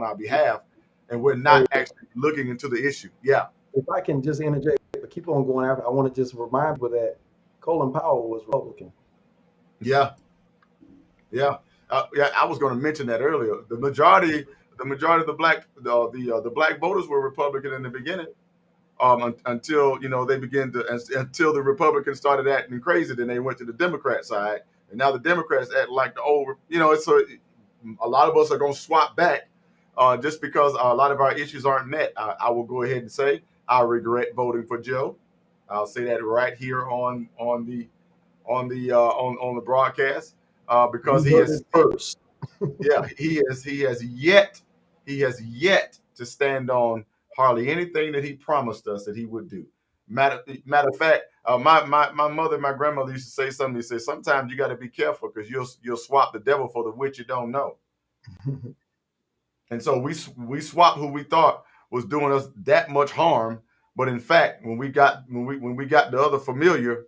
our behalf, and we're Hey, not actually looking into the issue. Yeah, if I can just interject, but keep on going after, I want to just remind you that Colin Powell was Republican. yeah, yeah, yeah. I was going to mention that earlier. The majority of the black voters were Republican in the beginning. Until they begin to until the Republicans started acting crazy, then they went to the Democrat side, and now the Democrats act like the old. It's a lot of us are going to swap back, just because a lot of our issues aren't met. I will go ahead and say I regret voting for Joe. I'll say that right here on the broadcast, because You he heard has it first. yeah, he has yet to stand on hardly anything that he promised us that he would do. Matter of fact, my mother, my grandmother used to say something. He said, sometimes you got to be careful because you'll swap the devil for the witch you don't know. And so we swapped who we thought was doing us that much harm, but in fact, when we got the other familiar,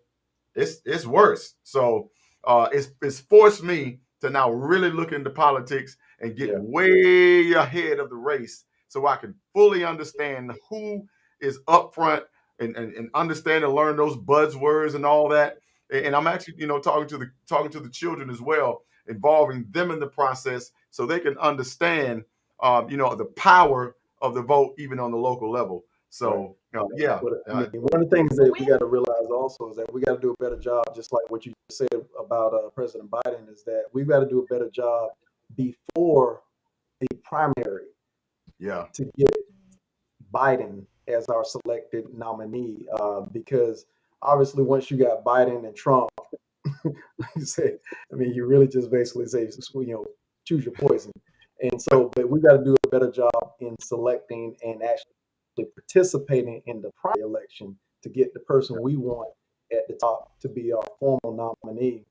it's worse. So it's forced me to now really look into politics and get Yeah, way ahead of the race, so I can fully understand who is up front, and understand and learn those buzzwords and all that. And I'm actually talking to the children as well, involving them in the process so they can understand the power of the vote even on the local level. right. So yeah. But I mean, one of the things that We we got to realize also is that we got to do a better job, just like what you said about President Biden, is that we've got to do a better job before the primary Yeah. to get Biden as our selected nominee, because obviously once you got Biden and Trump, like you said, I mean, you really just basically say, choose your poison. And so, but we got to do a better job in selecting and actually participating in the primary election to get the person we want at the top to be our formal nominee.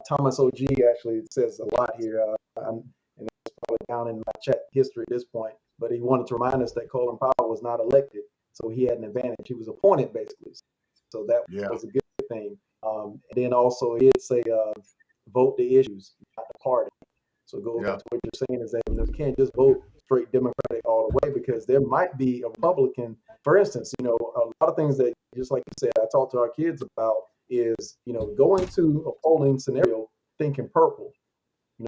Thomas OG actually says a lot here, and it's probably down in my chat history at this point, but he wanted to remind us that Colin Powell was not elected, so he had an advantage. He was appointed basically, so that Yeah. was a good thing. And then also he did say, vote the issues, not the party. So it goes back to what you're saying is that you can't just vote straight Democratic all the way because there might be a Republican. For instance, a lot of things that, just like you said, I talk to our kids about is, going to a polling scenario thinking purple.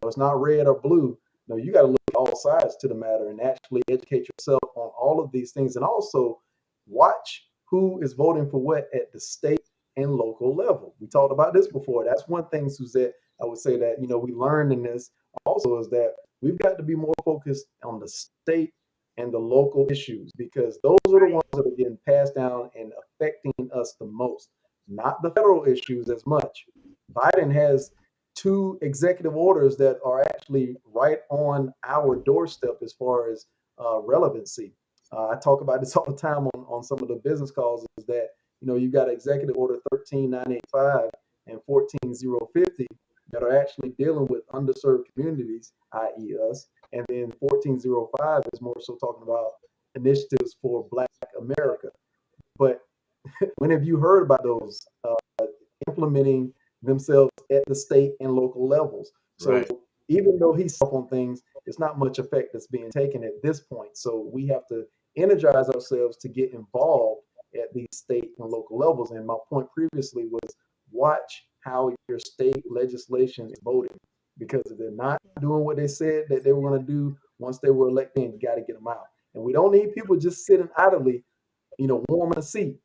It's not red or blue. You got to look at all sides to the matter and actually educate yourself on all of these things, and also watch who is voting for what at the state and local level. We talked about this before. That's one thing, Suzette, I would say that we learned in this also is that we've got to be more focused on the state and the local issues because those are the ones that are getting passed down and affecting us the most, not the federal issues as much. Biden has two executive orders that are actually right on our doorstep as far as relevancy. I talk about this all the time on some of the business calls is that, you got Executive Order 13985 and 14050 that are actually dealing with underserved communities, i.e. us. And then 1405 is more so talking about initiatives for Black America. But when have you heard about those implementing themselves at the state and local levels? So even though he's up on things, it's not much effect that's being taken at this point. So we have to energize ourselves to get involved at these state and local levels. And my point previously was watch how your state legislation is voting, because if they're not doing what they said that they were going to do once they were elected, you got to get them out. And we don't need people just sitting idly, warming a seat.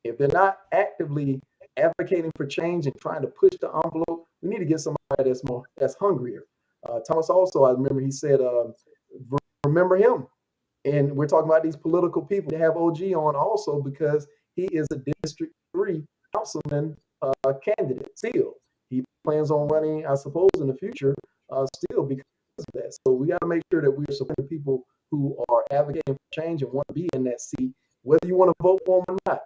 If they're not actively advocating for change and trying to push the envelope, we need to get somebody that's hungrier. Thomas also, I remember he said, remember him. And we're talking about these political people. They have OG on also because he is a District 3 councilman candidate still. He plans on running, I suppose, in the future still because of that. So we got to make sure that we're supporting people who are advocating for change and want to be in that seat, whether you want to vote for him or not.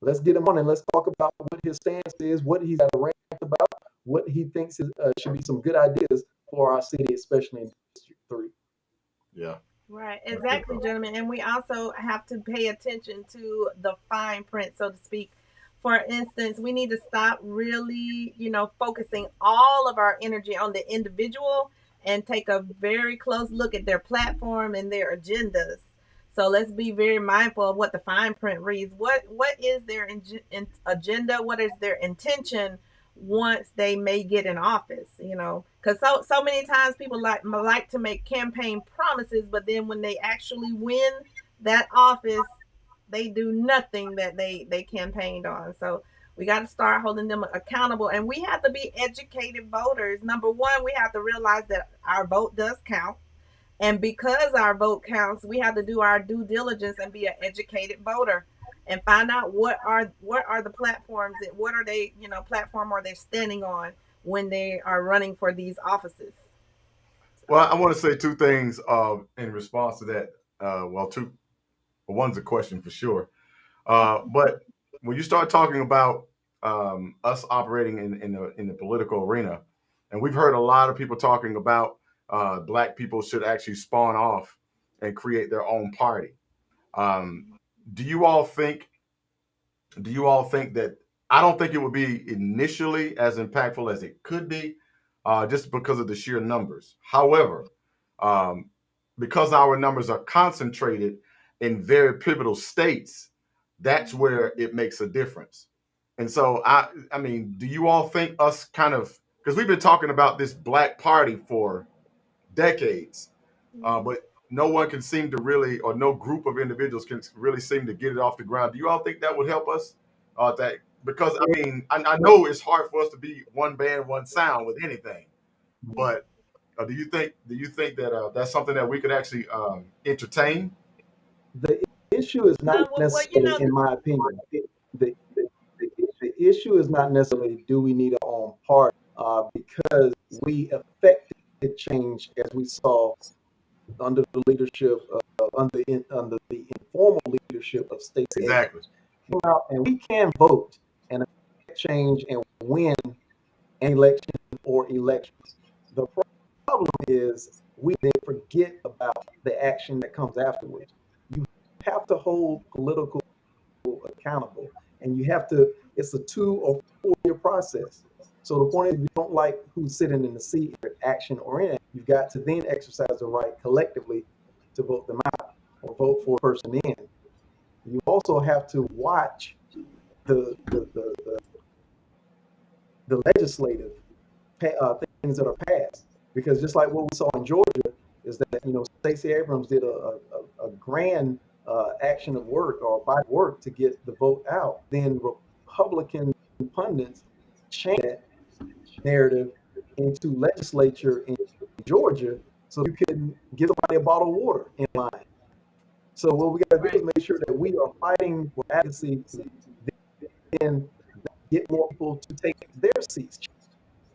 Let's get him on and let's talk about what his stance is, what he's got to rant about, what he thinks should be some good ideas for our city, especially in District 3. Yeah. Right, exactly, gentlemen. And we also have to pay attention to the fine print, so to speak. For instance, we need to stop really, focusing all of our energy on the individual and take a very close look at their platform and their agendas. So let's be very mindful of what the fine print reads. What is their agenda? What is their intention once they may get in office? Because so many times people like to make campaign promises, but then when they actually win that office, they do nothing that they campaigned on. So we got to start holding them accountable, and we have to be educated voters. Number one, we have to realize that our vote does count. And because our vote counts, we have to do our due diligence and be an educated voter and find out what are the platforms that what are they, platform are they standing on when they are running for these offices. Well, I want to say two things in response to that. Two. Well, one's a question for sure. But when you start talking about us operating in the political arena, and we've heard a lot of people talking about Black people should actually spawn off and create their own party. Um, do you all think? Do you all think that? I don't think it would be initially as impactful as it could be, just because of the sheer numbers. However, um, because our numbers are concentrated in very pivotal states, that's where it makes a difference. And so, I mean, do you all think us kind of, because we've been talking about this Black Party for decades, but no one can seem to really, or no group of individuals can really seem to get it off the ground. Do you all think that would help us? That because I mean, I know it's hard for us to be one band, one sound with anything, but do you think that that's something that we could actually entertain? The issue is not necessarily, in my opinion, the issue is not necessarily do we need our own party, because we affect change as we saw under the leadership under the informal leadership of Stacey Exactly. Abrams. Come out and we can vote and affect change and win an election or elections. The problem is we then forget about the action that comes afterwards. You have to hold political accountable, and you have to. It's a 2 or 4 year process. So the point is, if you don't like who's sitting in the seat, action or in, you've got to then exercise the right collectively to vote them out or vote for a person in. You also have to watch the the the, the, the legislative things that are passed, because just like what we saw in Georgia is that Stacey Abrams did a grand action of work or body of work to get the vote out. Then Republican pundits changed that narrative into legislature in Georgia so you can give somebody a bottle of water in line. So what we got to do is Right. make sure that we are fighting for advocacy to then get more people to take their seats,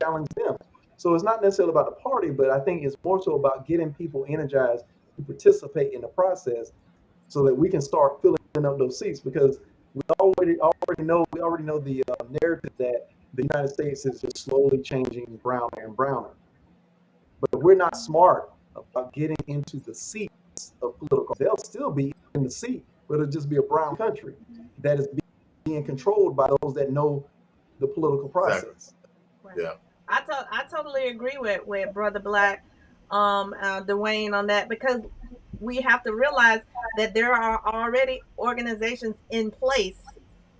challenge them. So it's not necessarily about the party, but I think it's more so about getting people energized to participate in the process so that we can start filling up those seats, because we already know the narrative that the United States is just slowly changing browner and browner. But if we're not smart about getting into the seats of political, they'll still be in the seat, but it'll just be a brown country that is being controlled by those that know the political Exactly. process. Right. Yeah. I totally agree with Brother Black, Dwayne on that, because we have to realize that there are already organizations in place,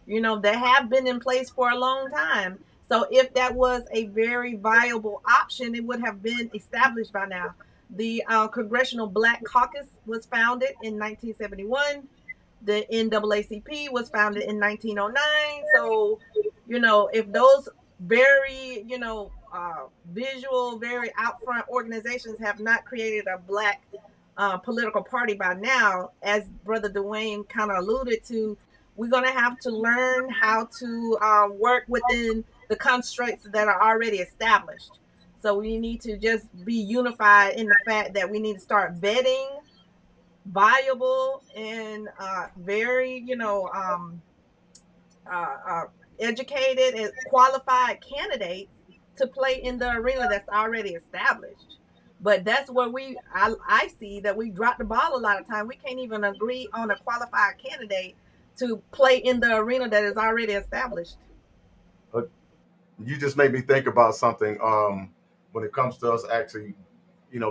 that have been in place for a long time. So if that was a very viable option, it would have been established by now. The Congressional Black Caucus was founded in 1971. The NAACP was founded in 1909. So, if those very, visual, very out front organizations have not created a black political party by now, as Brother Dwayne kind of alluded to, we're going to have to learn how to work within the constraints that are already established. So we need to just be unified in the fact that we need to start vetting viable and very, uh, uh, educated and qualified candidates to play in the arena that's already established. But that's where I see that we drop the ball a lot of time. We can't even agree on a qualified candidate to play in the arena that is already established. But you just made me think about something when it comes to us actually,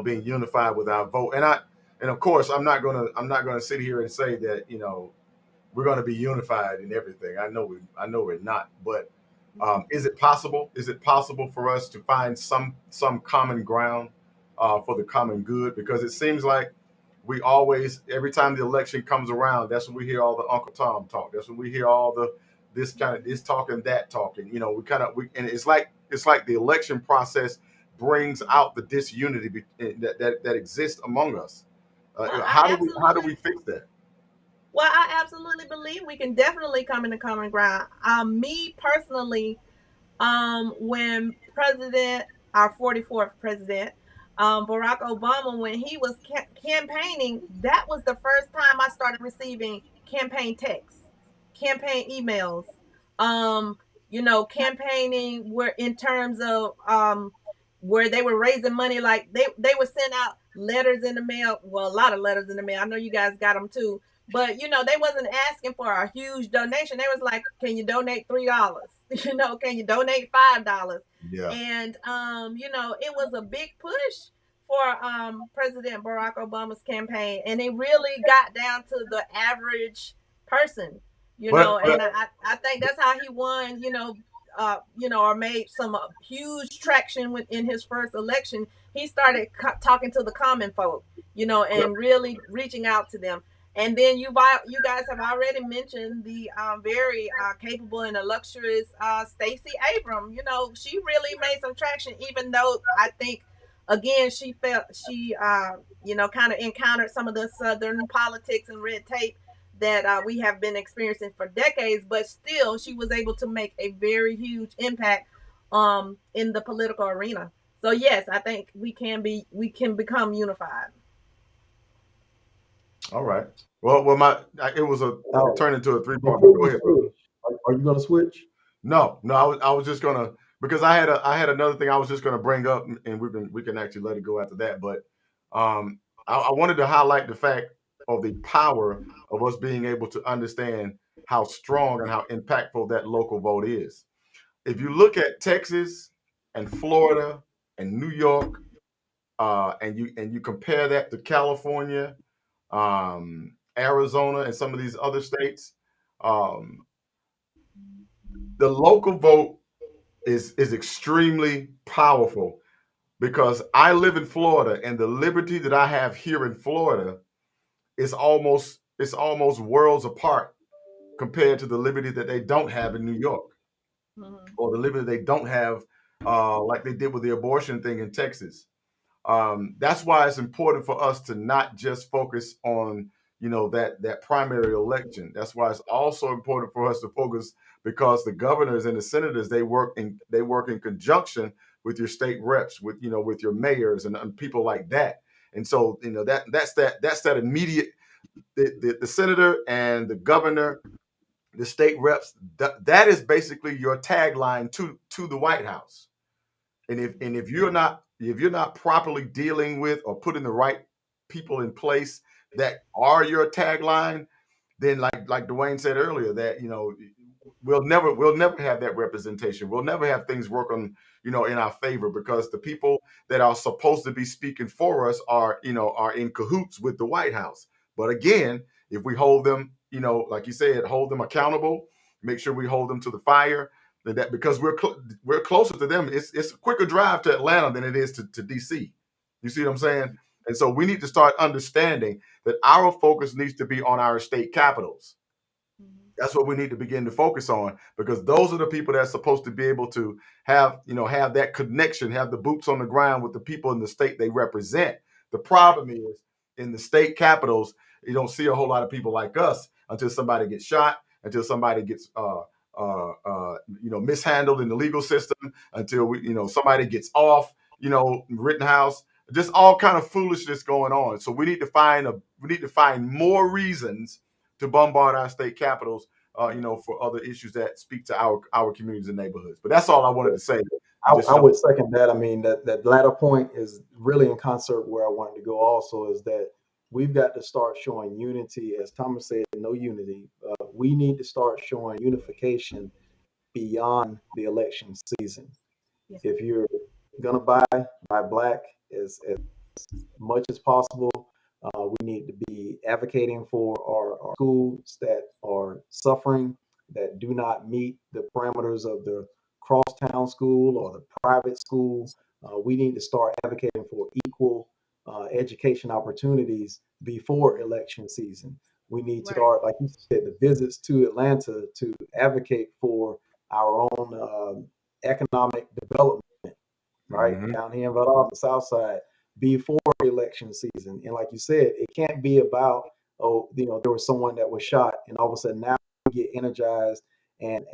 being unified with our vote. And of course, I'm not gonna sit here and say that we're going to be unified in everything. I know we're not. But is it possible? Is it possible for us to find some common ground for the common good? Because it seems like we always, every time the election comes around, that's when we hear all the Uncle Tom talk. That's when we hear all the this kind of this talking, that talking. And it's like the election process brings out the disunity that exists among us. Well, How do we fix that? I absolutely believe we can definitely come into common ground. Me personally, when our 44th president, Barack Obama, when he was campaigning, that was the first time I started receiving campaign texts, campaign emails, um, campaigning where in terms of where they were raising money, like they would send out letters in the mail. Well, a lot of letters in the mail. I know you guys got them too, but they wasn't asking for a huge donation. They was like, can you donate $3? Can you donate $5? Yeah. And it was a big push for President Barack Obama's campaign, and it really got down to the average person. And But I think that's how he won. Or made some huge traction within his first election. He started talking to the common folk, but and really reaching out to them. And then you guys have already mentioned the very capable and illustrious Stacey Abrams. She really made some traction, even though I think again she kind of encountered some of the Southern politics and red tape that we have been experiencing for decades. But still, she was able to make a very huge impact in the political arena. So yes, I think we can become unified. All right. Well, it was it Now, turned into a 3 part. before But go you ahead, brother. switch, are you going to switch? No, I was just gonna, because I had another thing I was just gonna bring up, and we can actually let it go after that. But I wanted to highlight the fact of the power of us being able to understand how strong and how impactful that local vote is. If you look at Texas and Florida and New York, and you compare that to California, Arizona, and some of these other states, um, the local vote is extremely powerful, because I live in Florida, and the liberty that I have here in Florida is almost worlds apart compared to the liberty that they don't have in New York, Mm-hmm. or the liberty they don't have, like they did with the abortion thing in Texas. That's why it's important for us to not just focus on, that primary election. That's why it's also important for us to focus, because the governors and the senators, they work in conjunction with your state reps, with your mayors and people like that. And so, that's that immediate, the senator and the governor, the state reps, that is basically your tagline to the White House. And if you're not properly dealing with or putting the right people in place that are your tagline, then, like Dwayne said earlier, that we'll never have that representation. We'll never have things work on, in our favor, because the people that are supposed to be speaking for us are in cahoots with the White House. But again, if we hold them, like you said, hold them accountable, make sure we hold them to the fire. That because we're closer to them. It's a quicker drive to Atlanta than it is to DC. You see what I'm saying? And so we need to start understanding that our focus needs to be on our state capitals. Mm-hmm. That's what we need to begin to focus on, because those are the people that's supposed to be able to have that connection, have the boots on the ground with the people in the state they represent. The Right. problem is, in the state capitals, you don't see a whole lot of people like us until somebody gets shot, until somebody gets mishandled in the legal system, until somebody gets off, Rittenhouse, just all kind of foolishness going on. So we need to find more reasons to bombard our state capitals, for other issues that speak to our communities and neighborhoods. But that's all I wanted to say. Just I would second that. I mean, that latter point is really in concert where I wanted to go also, is that we've got to start showing unity. As Thomas said, no unity. We need to start showing unification beyond the election season. Yeah. If you're going to buy black as much as possible. We need to be advocating for our schools that are suffering, that do not meet the parameters of the crosstown school or the private school. We need to start advocating for equal education opportunities before election season. We need to Right. start, like you said, the visits to Atlanta to advocate for our own economic development, right? Mhm. Down here in Valdosta, the South Side, before election season. And like you said, it can't be about, oh, there was someone that was shot, and all of a sudden now we get energized and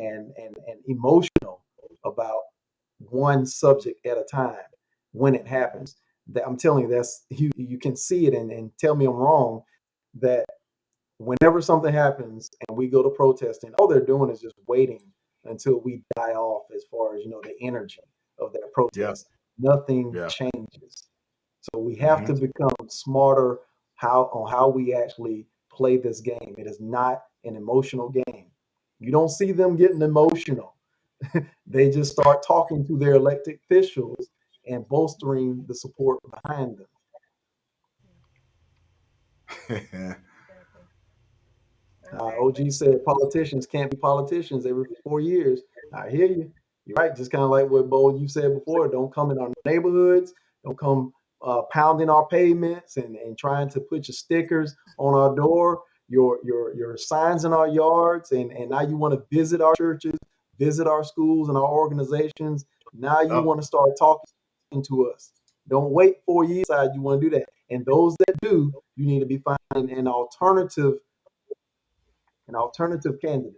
emotional about one subject at a time when it happens. That I'm telling you, that's you can see it, and tell me I'm wrong, that whenever something happens and we go to protesting, all they're doing is just waiting until we die off as far as the energy of that Yeah. protest. Nothing Yeah. changes. So we have Hmm. to become smarter how we actually play this game. It is not an emotional game. You don't see them getting emotional. They just start talking to their elected officials and bolstering the support behind them. Exactly. Exactly. OG said politicians can't be politicians every 4 years. I hear you. You're right. Just kind of like what Bo you said before. Don't come in our neighborhoods. Don't come pounding our pavements and trying to put your stickers on our door, your signs in our yards, and now you want to visit our churches, visit our schools and our organizations. Now you Oh, want to start talking to us. Don't wait 4 years. You want to do that. And those that do, you need to be finding an alternative candidate.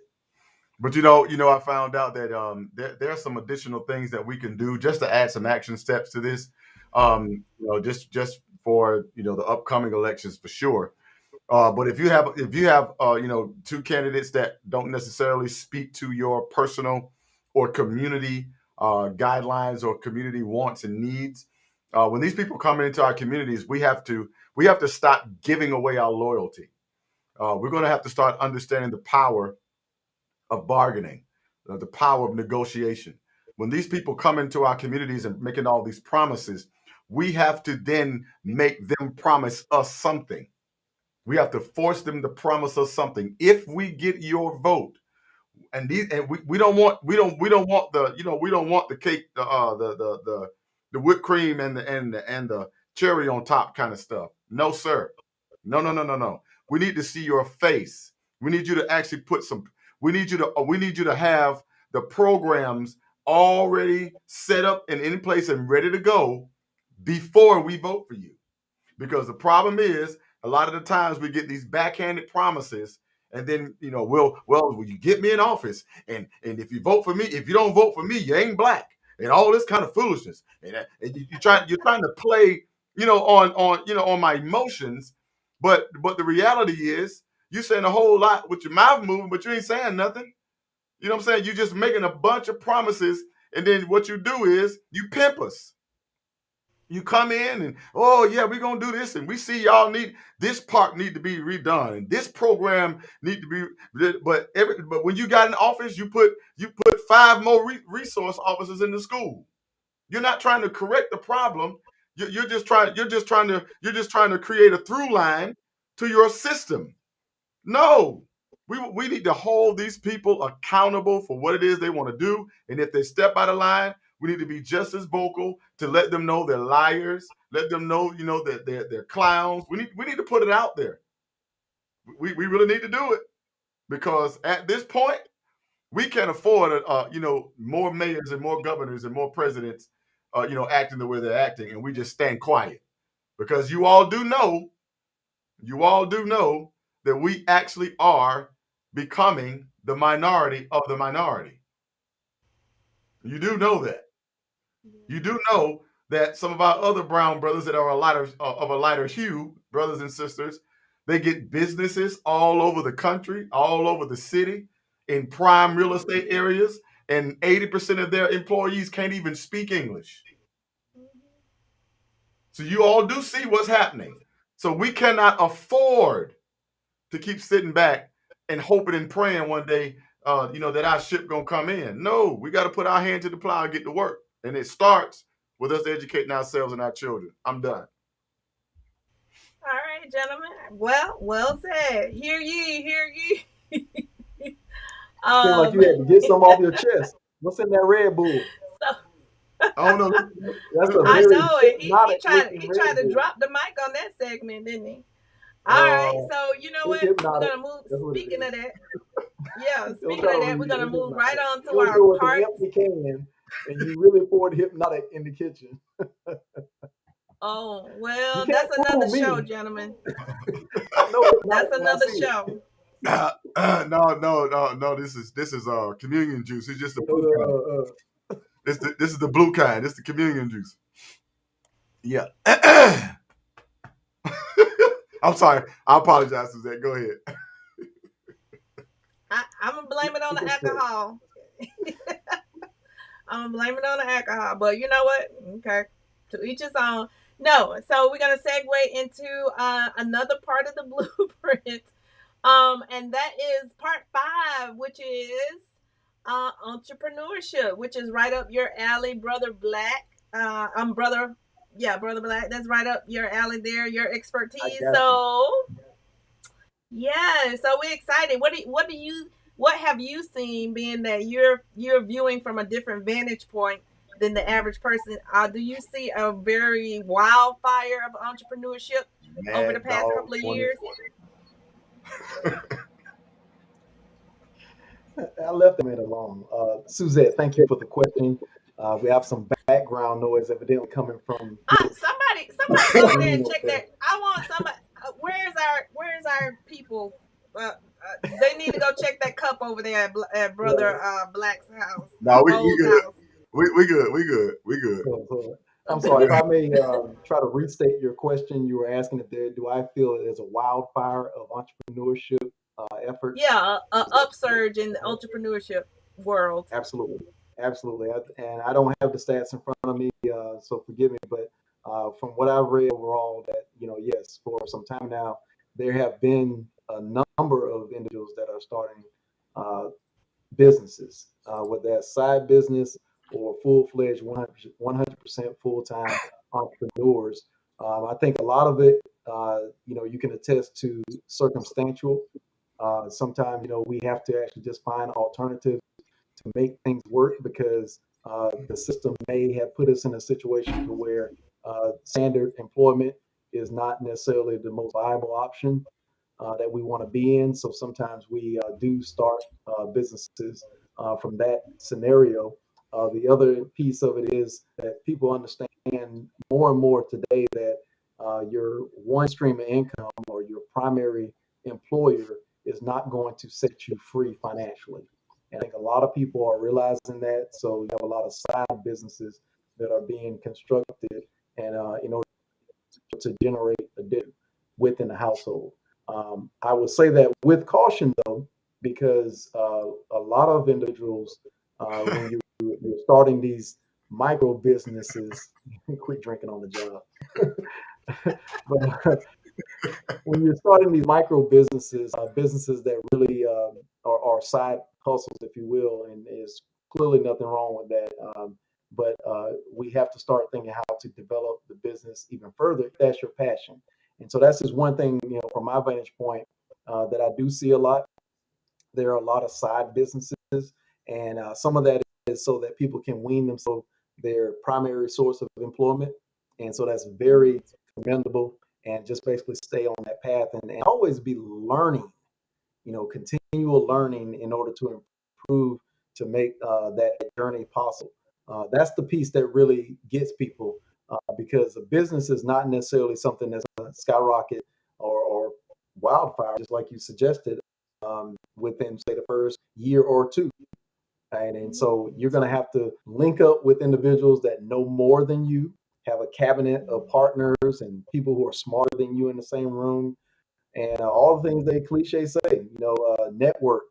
But I found out that there are some additional things that we can do just to add some action steps to this. Just for the upcoming elections for sure. But if you have two candidates that don't necessarily speak to your personal or community guidelines or community wants and needs, when these people come into our communities, we have to stop giving away our loyalty. We're going to have to start understanding the power of bargaining, the power of negotiation. When these people come into our communities and making all these promises, we have to then make them promise us something. We have to force them to promise us something. If we get your vote, we don't want the cake, the whipped cream and the cherry on top kind of stuff. No, sir. No, no, no, no, no. We need to see your face. We need you to actually put some. We need you to have the programs already set up and in place and ready to go before we vote for you. Because the problem is, a lot of the times we get these backhanded promises, and then will you get me in office? And if you don't vote for me, you ain't black, and all this kind of foolishness. And you're trying to play, on my emotions, but the reality is you're saying a whole lot with your mouth moving, but you ain't saying nothing. You know what I'm saying? You're just making a bunch of promises, and then what you do is you pimp us. You come in and, oh yeah, we're gonna do this, and we see y'all need this park need to be redone, and this program need to be. But when you got in office, you put five more resource officers in the school. You're not trying to correct the problem. You're just trying to create a through line to your system. No, we need to hold these people accountable for what it is they want to do. And if they step out of line, we need to be just as vocal to let them know they're liars, let them know, that they're clowns. We need to put it out there. We really need to do it because at this point, we can't afford, more mayors and more governors and more presidents, acting the way they're acting, and we just stand quiet because you all do know that we actually are becoming the minority of the minority. You do know that. You do know that some of our other brown brothers that are of a lighter hue, brothers and sisters, they get businesses all over the country, all over the city, in prime real estate areas, and 80% of their employees can't even speak English. So you all do see what's happening. So we cannot afford to keep sitting back and hoping and praying one day, that our ship gonna come in. No, we got to put our hand to the plow and get to work. And it starts with us educating ourselves and our children. I'm done. All right, gentlemen. Well said. Hear ye, hear ye. Seemed like you um, had to get some off your chest. What's in that Red Bull? so I don't know. That's a I very know it. He hypnotic tried looking he Red tried to Bull. drop the mic on that segment, didn't he? All right. Uh, So you know it's what? We're hypnotic. gonna move. That's what it Speaking of is. that, yeah. Don't Speaking try of to that, read we're it. gonna It's move right hypnotic. on to You don't our go with an part. empty can and you really poured hypnotic in the kitchen. Oh You well, can't that's another fool show, me. gentlemen. I know hypnotic That's when I another see it. show. No, no, no, no. This is communion juice. It's just the You know blue kind. This is the blue kind. This is the communion juice. Yeah. I'm sorry. I apologize, Suzette. Go ahead. I'm gonna blame it on the the respect. alcohol. I'm gonna blame it on the alcohol. But you know what? Okay, to each his own. No, so we're gonna segue into another part of the blueprint, and that is part 5, which is entrepreneurship, which is right up your alley, brother Black. Brother, yeah, brother Black. That's right up your alley there, your I expertise. got you. So yeah, so we're excited. What have you seen, being that you're viewing from a different vantage point than the average person? Do you see a very wildfire of entrepreneurship over the Mad past Dog couple of years? 2020. I left them alone. Suzette, thank you for the question. We have some background noise evidently coming from his Somebody go over there screen and up check there. that. I want somebody. Where's our people? They need to go check that cup over there at Brother Black's house, No, we Bold's good. house. We good. We good. We good. So I'm sorry if I may try to restate your question. You were asking if do I feel there's a wildfire of entrepreneurship efforts? Yeah, a Is that upsurge in the entrepreneurship world. absolutely, absolutely? And I don't have the stats in front of me, so forgive me. But from what I've read overall, that yes, for some time now, there have been a number of individuals that are starting uh, businesses, whether that's side business or full-fledged 100% full-time entrepreneurs. I think a lot of it, you can attest to circumstantial. Sometimes, we have to actually just find alternatives to make things work because the system may have put us in a situation to where standard employment is not necessarily the most viable option that we want to be in. So sometimes we do start businesses from that scenario. The other piece of it is that people understand more and more today that your one stream of income or your primary employer is not going to set you free financially. And I think a lot of people are realizing that. So you have a lot of side businesses that are being constructed, and in order to generate a dip within the household. I would say that with caution, though, because a lot of individuals, when you're starting these micro businesses, quit drinking on the job. But when you're starting these micro businesses, businesses that really are side hustles, if you will, and there's clearly nothing wrong with that. But we have to start thinking how to develop the business even further if that's your passion. And so that's just one thing, from my vantage point, that I do see a lot. There are a lot of side businesses, and some of that is so that people can wean themselves their primary source of employment. And so that's very commendable. And just basically stay on that path and always be learning, continual learning in order to improve to make that journey possible. That's the piece that really gets people because a business is not necessarily something that's going to skyrocket or wildfire, just like you suggested, within, say, the first year or two. Right? And so you're going to have to link up with individuals that know more than you, have a cabinet of partners and people who are smarter than you in the same room, and all the things they cliche say, network.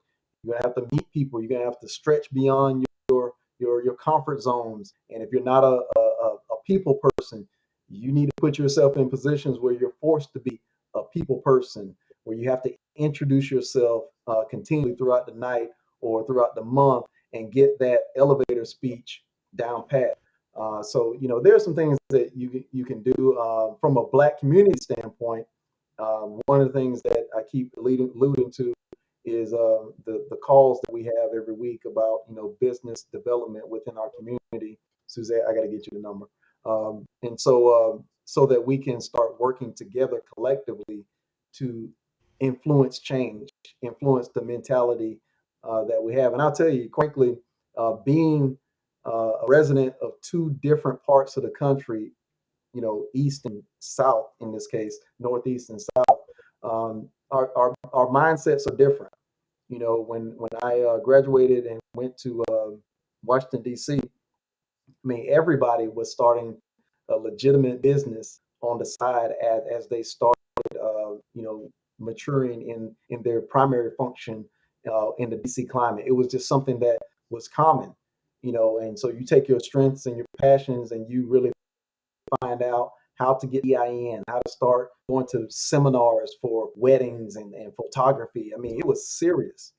You're gonna have to meet people. You're gonna have to stretch beyond your comfort zones. And if you're not a people person, you need to put yourself in positions where you're forced to be a people person, where you have to introduce yourself continually throughout the night or throughout the month and get that elevator speech down pat. So there are some things that you can do from a Black community standpoint. One of the things that I keep alluding to is the calls that we have every week about business development within our community. Suzette, I got to get you the number, and so that we can start working together collectively to influence change, influence the mentality that we have. And I'll tell you, frankly, being a resident of two different parts of the country, east and south in this case, northeast and south, our mindsets are different. When I graduated and went to Washington D.C., I mean everybody was starting a legitimate business on the side as they started, maturing in their primary function in the D.C. climate. It was just something that was common, and so you take your strengths and your passions and you really find out how to get EIN, how to start going to seminars for weddings and photography. I mean, it was serious.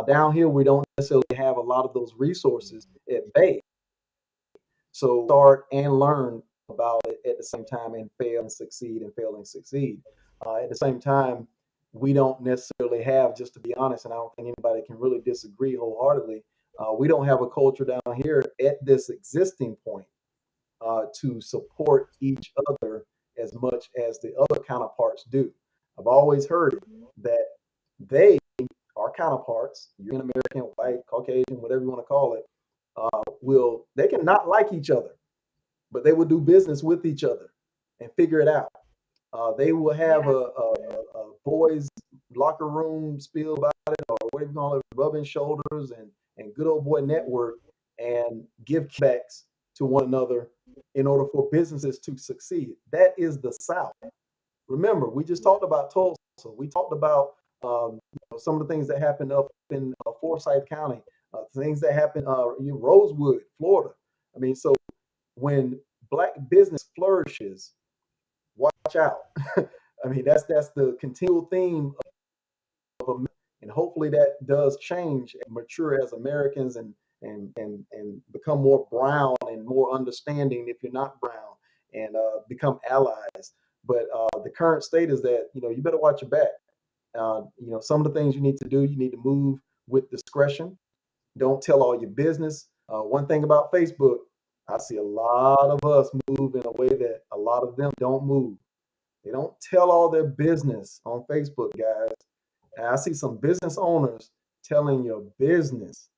Down here, we don't necessarily have a lot of those resources at bay. So start and learn about it at the same time and fail and succeed and fail and succeed. At the same time, we don't necessarily have, just to be honest, and I don't think anybody can really disagree wholeheartedly, we don't have a culture down here at this existing point to support each other as much as the other counterparts do. I've always heard that they, our counterparts, European American, white, Caucasian, whatever you want to call it, they can not like each other, but they will do business with each other and figure it out. They will have Yes. a boys' locker room spiel about it, or what do you call it, rubbing shoulders and good old boy network, and give kickbacks to one another in order for businesses to succeed. That is the South. Remember, we just talked about Tulsa. We talked about some of the things that happened up in Forsyth County, things that happened in Rosewood, Florida. I mean, so when black business flourishes, watch out. I mean, that's the continual theme of, and hopefully that does change and mature as Americans and become more brown and more understanding if you're not brown, and become allies. But the current state is that you better watch your back. Some of the things you need to do, you need to move with discretion. Don't tell all your business. One thing about Facebook, I see a lot of us move in a way that a lot of them don't move. They don't tell all their business on Facebook, guys. And I see some business owners telling your business,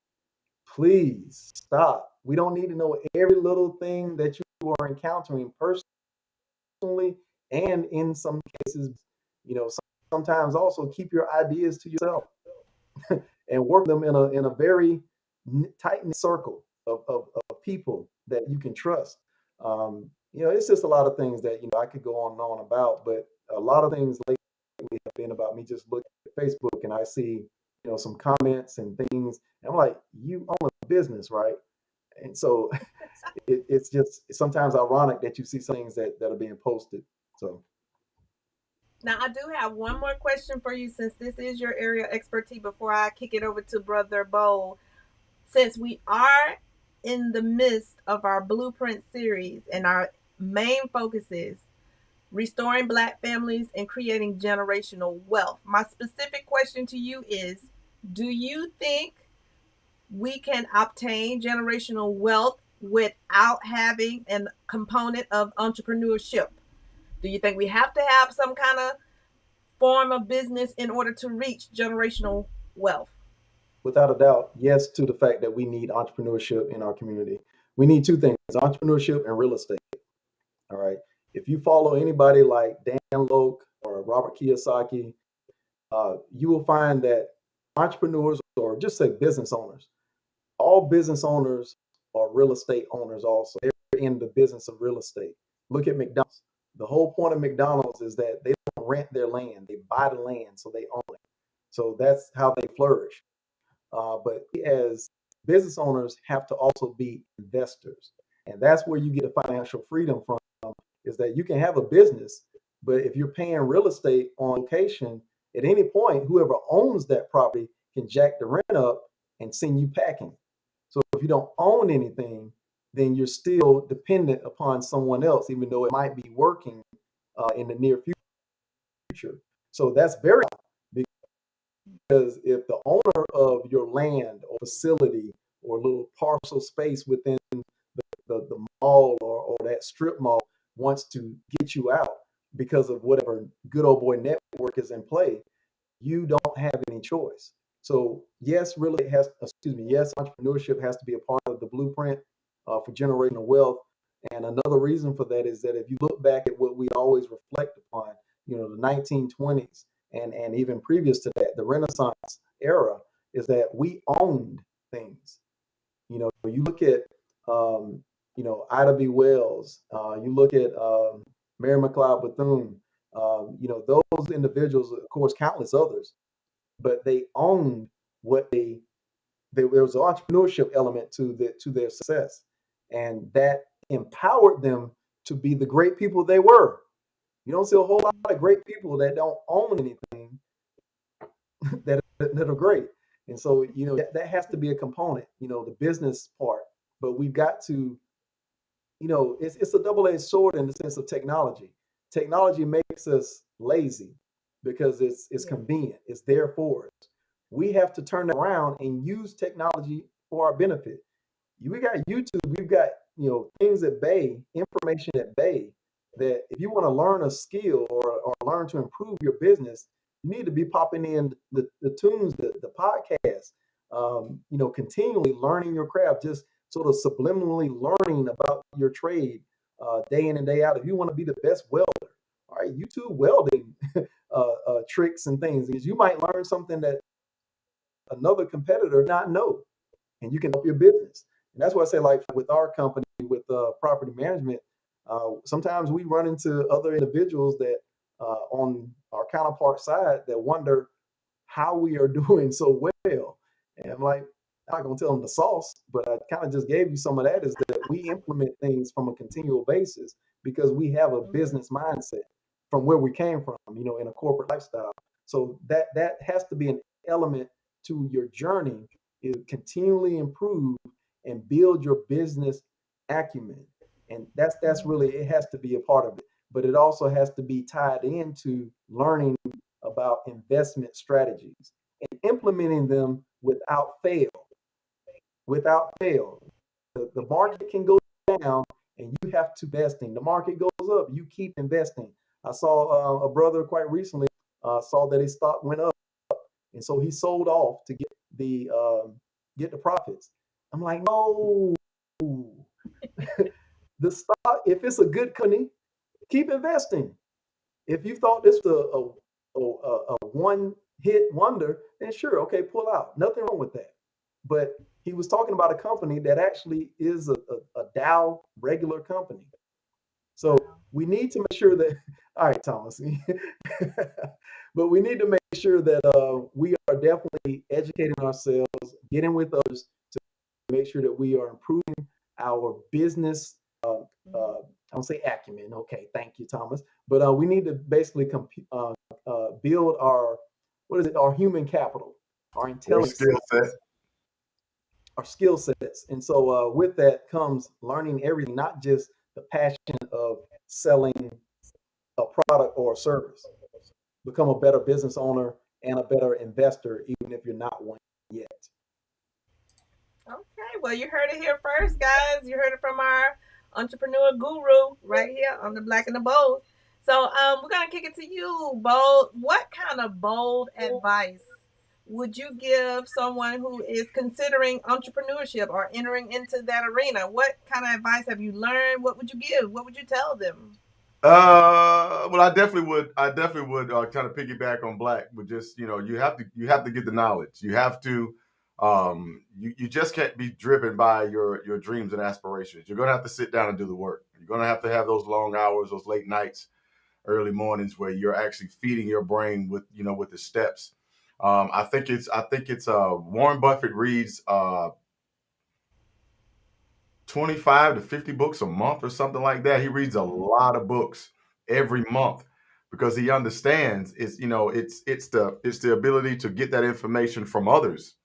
please stop. We don't need to know every little thing that you are encountering personally, and in some cases, you know, sometimes also keep your ideas to yourself and work them in a very tight knit circle of people that you can trust. It's just a lot of things that I could go on and on about, but a lot of things lately have been about me just looking at Facebook and I see some comments and things, and I'm like, you own a business, right? And so it's just sometimes ironic that you see things that are being posted. So Now, I do have one more question for you since this is your area of expertise before I kick it over to Brother Bowl. Since we are in the midst of our blueprint series and our main focus is restoring black families and creating generational wealth, my specific question to you is, do you think we can obtain generational wealth without having a component of entrepreneurship? Do you think we have to have some kind of form of business in order to reach generational wealth? without a doubt, yes to the fact that we need entrepreneurship in our community. We need two things: entrepreneurship and real estate. All right. If you follow anybody like Dan Loke or Robert Kiyosaki, you will find that entrepreneurs, or just say business owners, all business owners are real estate owners also. They're in the business of real estate. Look at McDonald's. The whole point of McDonald's is that they don't rent their land, they buy the land, so they own it. So that's how they flourish. But as business owners have to also be investors. And that's where you get the financial freedom from, is that you can have a business, but if you're paying real estate on location, at any point, whoever owns that property can jack the rent up and send you packing. So if you don't own anything, then you're still dependent upon someone else, even though it might be working in the near future. So that's very, because if the owner of your land or facility or little parcel space within the mall, or that strip mall wants to get you out because of whatever good old boy network is in play, you don't have any choice. So yes, really, yes, entrepreneurship has to be a part of the blueprint for generational wealth. And another reason for that is that if you look back at what we always reflect upon, the 1920s and even previous to that, the Renaissance era, is that we owned things. You look at Ida B. Wells, you look at Mary McLeod Bethune, those individuals, of course, countless others, but they owned what there was an entrepreneurship element to their success, and that empowered them to be the great people they were. You don't see a whole lot of great people that don't own anything that are great. And so, that has to be a component, the business part. But we've got to, it's a double-edged sword in the sense of technology. Technology makes us lazy because it's convenient. It's there for us. We have to turn it around and use technology for our benefit. We got YouTube, we've got things at bay, information at bay, that if you want to learn a skill or learn to improve your business, you need to be popping in the tunes, the podcast, continually learning your craft, just sort of subliminally learning about your trade day in and day out. If you want to be the best welder, all right, YouTube welding tricks and things, because you might learn something that another competitor not know, and you can help your business. And that's why I say, like with our company, with property management, sometimes we run into other individuals that on our counterpart side that wonder how we are doing so well. And I'm like, I'm not gonna tell them the sauce, but I kind of just gave you some of that. Is that we implement things from a continual basis because we have a Mhm. business mindset from where we came from, in a corporate lifestyle. So that has to be an element to your journey, is continually improve and build your business acumen. And that's Mhm. really, it has to be a part of it. But it also has to be tied into learning about investment strategies and implementing them without fail. Without fail. The market can go down and you have to investing. The market goes up, you keep investing. I saw a brother quite recently saw that his stock went up, and so he sold off to get the profits. I'm like, no, the stock, if it's a good company, keep investing. If you thought this was a one hit wonder, then sure, okay, pull out. Nothing wrong with that. But he was talking about a company that actually is a Dow regular company. So Wow. we need to make sure that, all right, Thomas, but we need to make sure that we are definitely educating ourselves, getting with others to make sure that we are improving our business. Mhm. I don't say acumen. Okay, thank you, Thomas. But we need to basically build our, what is it? Our human capital, our Or intelligence, skill set. our skill sets. And so with that comes learning everything, not just the passion of selling a product or a service. Become a better business owner and a better investor, even if you're not one yet. Okay, well, you heard it here first, guys. You heard it from our entrepreneur guru right here on the Black and the Bold. So, we're gonna kick it to you, Bold. What kind of bold advice would you give someone who is considering entrepreneurship or entering into that arena? What kind of advice have you learned? What would you give? What would you tell them? Well, I definitely would. I definitely would kind of piggyback on Black. With just you have to get the knowledge. You have to. You just can't be driven by your dreams and aspirations. You're gonna have to sit down and do the work. You're gonna have to have those long hours, those late nights, early mornings where you're actually feeding your brain with the steps. I think it's Warren Buffett reads 25 to 50 books a month or something like that. He reads a lot of books every month because he understands it's the ability to get that information from others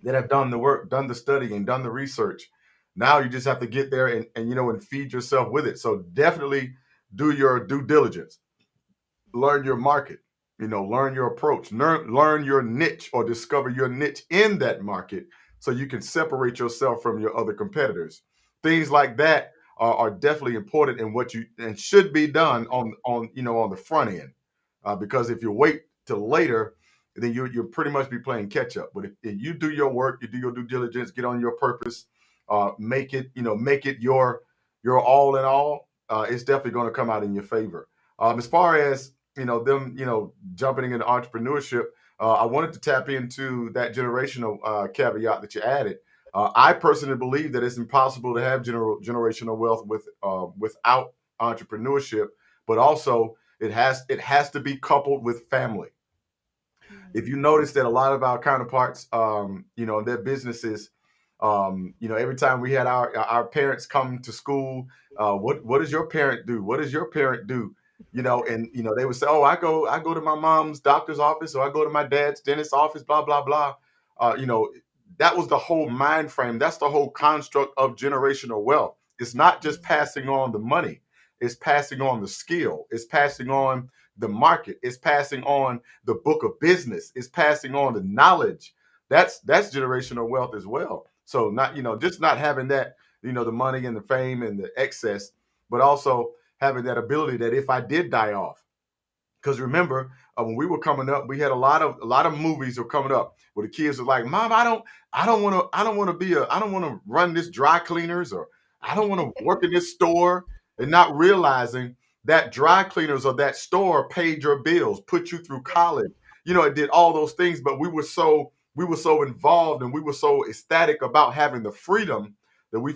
that have done the work, done the studying, done the research. Now you just have to get there and feed yourself with it. So definitely do your due diligence, learn your market, learn your approach, learn your niche or discover your niche in that market so you can separate yourself from your other competitors. Things like that are definitely important in what you and should be done on the front end. Because if you wait till later, then you'll pretty much be playing catch up. But if you do your work, you do your due diligence, get on your purpose, make it your all in all. It's definitely going to come out in your favor. As far as them jumping into entrepreneurship, I wanted to tap into that generational caveat that you added. I personally believe that it's impossible to have generational wealth without entrepreneurship, but also it has to be coupled with family. If you notice that a lot of our counterparts, their businesses, every time we had our parents come to school, what does your parent do? What does your parent do? And they would say, oh, I go to my mom's doctor's office, or I go to my dad's dentist's office, blah blah blah. Uh, you know, that was the whole mind frame. That's the whole construct of generational wealth. It's not just passing on the money; it's passing on the skill. It's passing on the market. It's passing on the book of business. It's passing on the knowledge. That's generational wealth as well. So not just not having that the money and the fame and the excess, but also having that ability that if I did die off, because remember when we were coming up, we had a lot of movies were coming up where the kids were like, "Mom, I don't want to run this dry cleaners, or I don't want to work in this store," and not realizing that dry cleaners or that store paid your bills, put you through college. It did all those things, but we were so involved and we were so ecstatic about having the freedom that we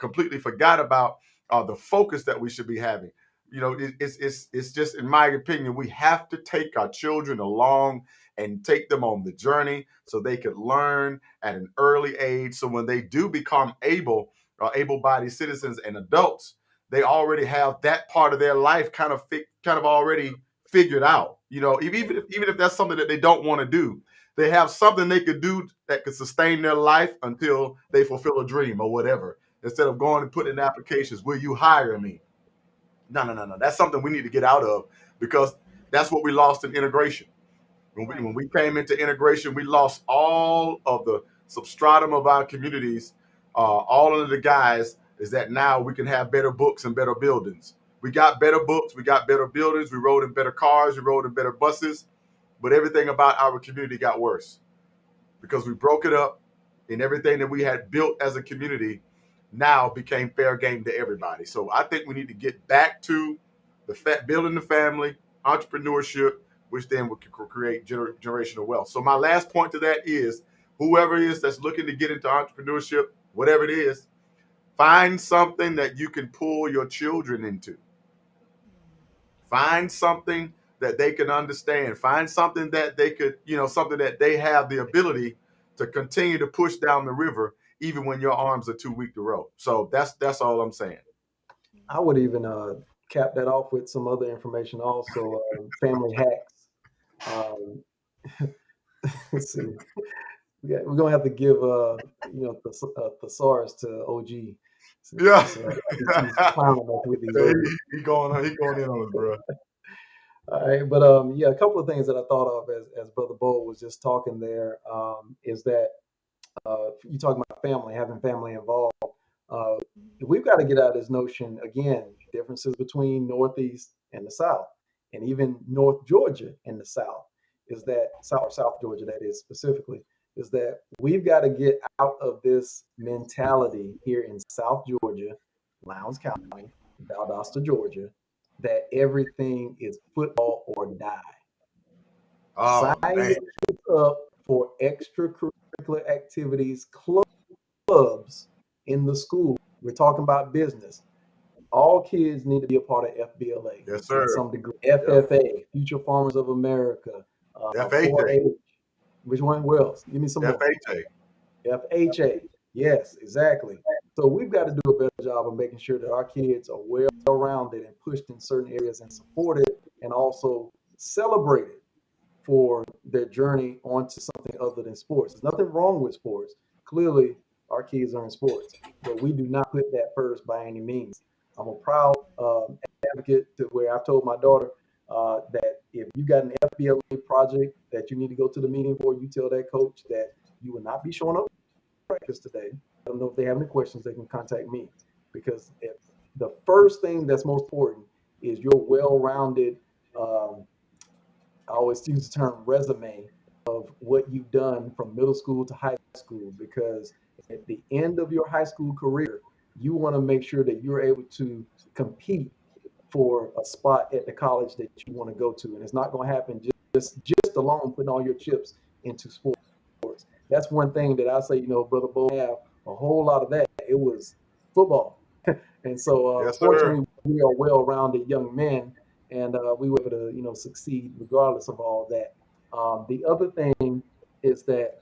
completely forgot about the focus that we should be having. It's just, in my opinion, we have to take our children along and take them on the journey so they could learn at an early age. So when they do become able-bodied citizens and adults, they already have that part of their life kind of already figured out. Even if that's something that they don't want to do, they have something they could do that could sustain their life until they fulfill a dream or whatever. Instead of going and putting in applications, will you hire me? No, no, no, no. That's something we need to get out of, because that's what we lost in integration. When we, Right. when we came into integration, we lost all of the substratum of our communities. All of the guys is that now we can have better books and better buildings. We got better books, we got better buildings, we rode in better cars, we rode in better buses, but everything about our community got worse because we broke it up, and everything that we had built as a community now became fair game to everybody. So I think we need to get back to building the family, entrepreneurship, which then will create generational wealth. So my last point to that is, whoever it is that's looking to get into entrepreneurship, whatever it is, find something that you can pull your children into. Find something that they can understand. Find something that they could, something that they have the ability to continue to push down the river, even when your arms are too weak to row. So that's all I'm saying. I would even cap that off with some other information also. Family hacks. Um, let's see. We're gonna have to give thesaurus to OG Yeah. since he's clowning us with these he, words. he going in on us, bro. All right, but yeah, a couple of things that I thought of as Brother Bo was just talking there, is that you talking about family, having family involved. Uh, we've got to get out of this notion again. Differences between Northeast and the South, and even North Georgia and the South, is that South Georgia, that is specifically, is that we've got to get out of this mentality here in South Georgia, Lowndes County, Valdosta, Georgia, that everything is football or die. Sign Oh your man. kids up for extracurricular activities, clubs in the school. We're talking about business. All kids need to be a part of FBLA Yes, in sir. some degree. Yep. FFA, Future Farmers of America, FHA. 4-H. Which one? Where else? Give me some more. FHA. FHA. Yes, exactly. So we've got to do a better job of making sure that our kids are well rounded and pushed in certain areas and supported and also celebrated for their journey onto something other than sports. There's nothing wrong with sports. Clearly, our kids are in sports, but we do not put that first by any means. I'm a proud advocate to where I've told my daughter that if you got an FBLA project that you need to go to the meeting for, you tell that coach that you will not be showing up for practice today. I don't know if they have any questions, they can contact me, because if the first thing that's most important is your well-rounded um, I always use the term resume of what you've done from middle school to high school, because at the end of your high school career, you want to make sure that you're able to compete for a spot at the college that you want to go to. And it's not going to happen just alone putting all your chips into sports. That's one thing that I say, Brother Bo have a whole lot of that. It was football. And so, Yes, sir. fortunately, we are well-rounded young men, and we were able to, succeed regardless of all that. The other thing is that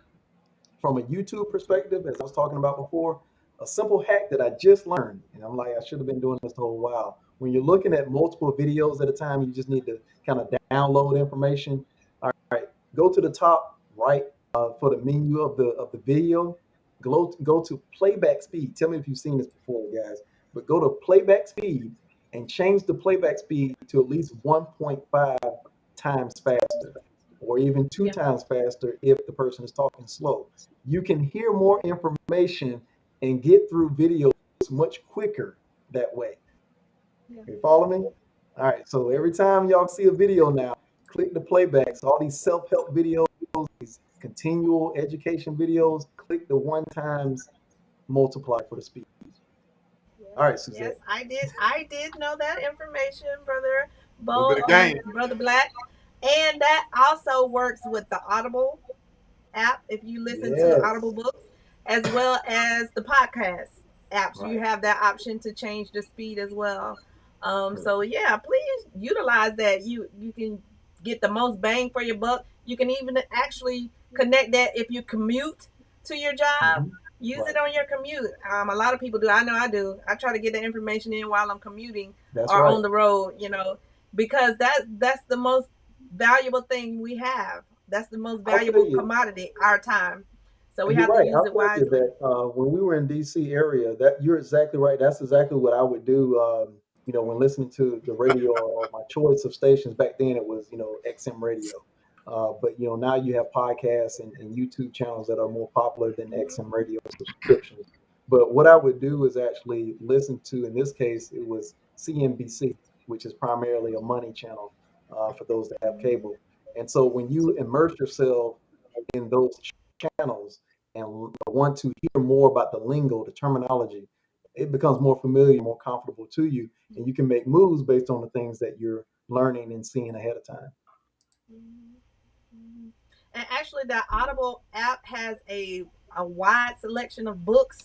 from a YouTube perspective, as I was talking about before, a simple hack that I just learned, and I'm like, I should have been doing this the whole while. When you're looking at multiple videos at a time, you just need to kind of download information. All right, go to the top right for the menu of the video. Go to playback speed. Tell me if you've seen this before, guys. But go to playback speed and change the playback speed to at least 1.5 times faster, or even two Yeah. times faster if the person is talking slow. You can hear more information and get through videos much quicker that way. Yeah. You follow me? All right. So every time y'all see a video now, click the playbacks. All these self-help videos, these continual education videos, click the one times multiplier for the speed. All right, Yes, Suzette. I did know that information, brother A little bit Bold of and game. brother Black, and that also works with the Audible app if you listen to Audible Yes. books, as well as the podcast apps. You Right. have that option to change the speed as well. Correct. So yeah, please utilize that. You can get the most bang for your buck. You can even actually connect that if you commute to your job. Mhm. Use it Right. on your commute. A lot of people do. I know I do. I try to get the information in while I'm commuting That's or right. on the road. Because that's the most valuable thing we have. That's the most I'll tell valuable you. commodity, our time. So we You're have to right. use I'll it tell you wisely. that when we were in DC area, that you're exactly right. That's exactly what I would do. When listening to the radio or my choice of stations back then, it was XM radio. But now you have podcasts and YouTube channels that are more popular than XM radio subscriptions. But what I would do is actually listen to, in this case, it was CNBC, which is primarily a money channel for those that have cable. And so when you immerse yourself in those channels and want to hear more about the lingo, the terminology, it becomes more familiar, more comfortable to you, and you can make moves based on the things that you're learning and seeing ahead of time. Mm-hmm. And actually, that Audible app has a wide selection of books.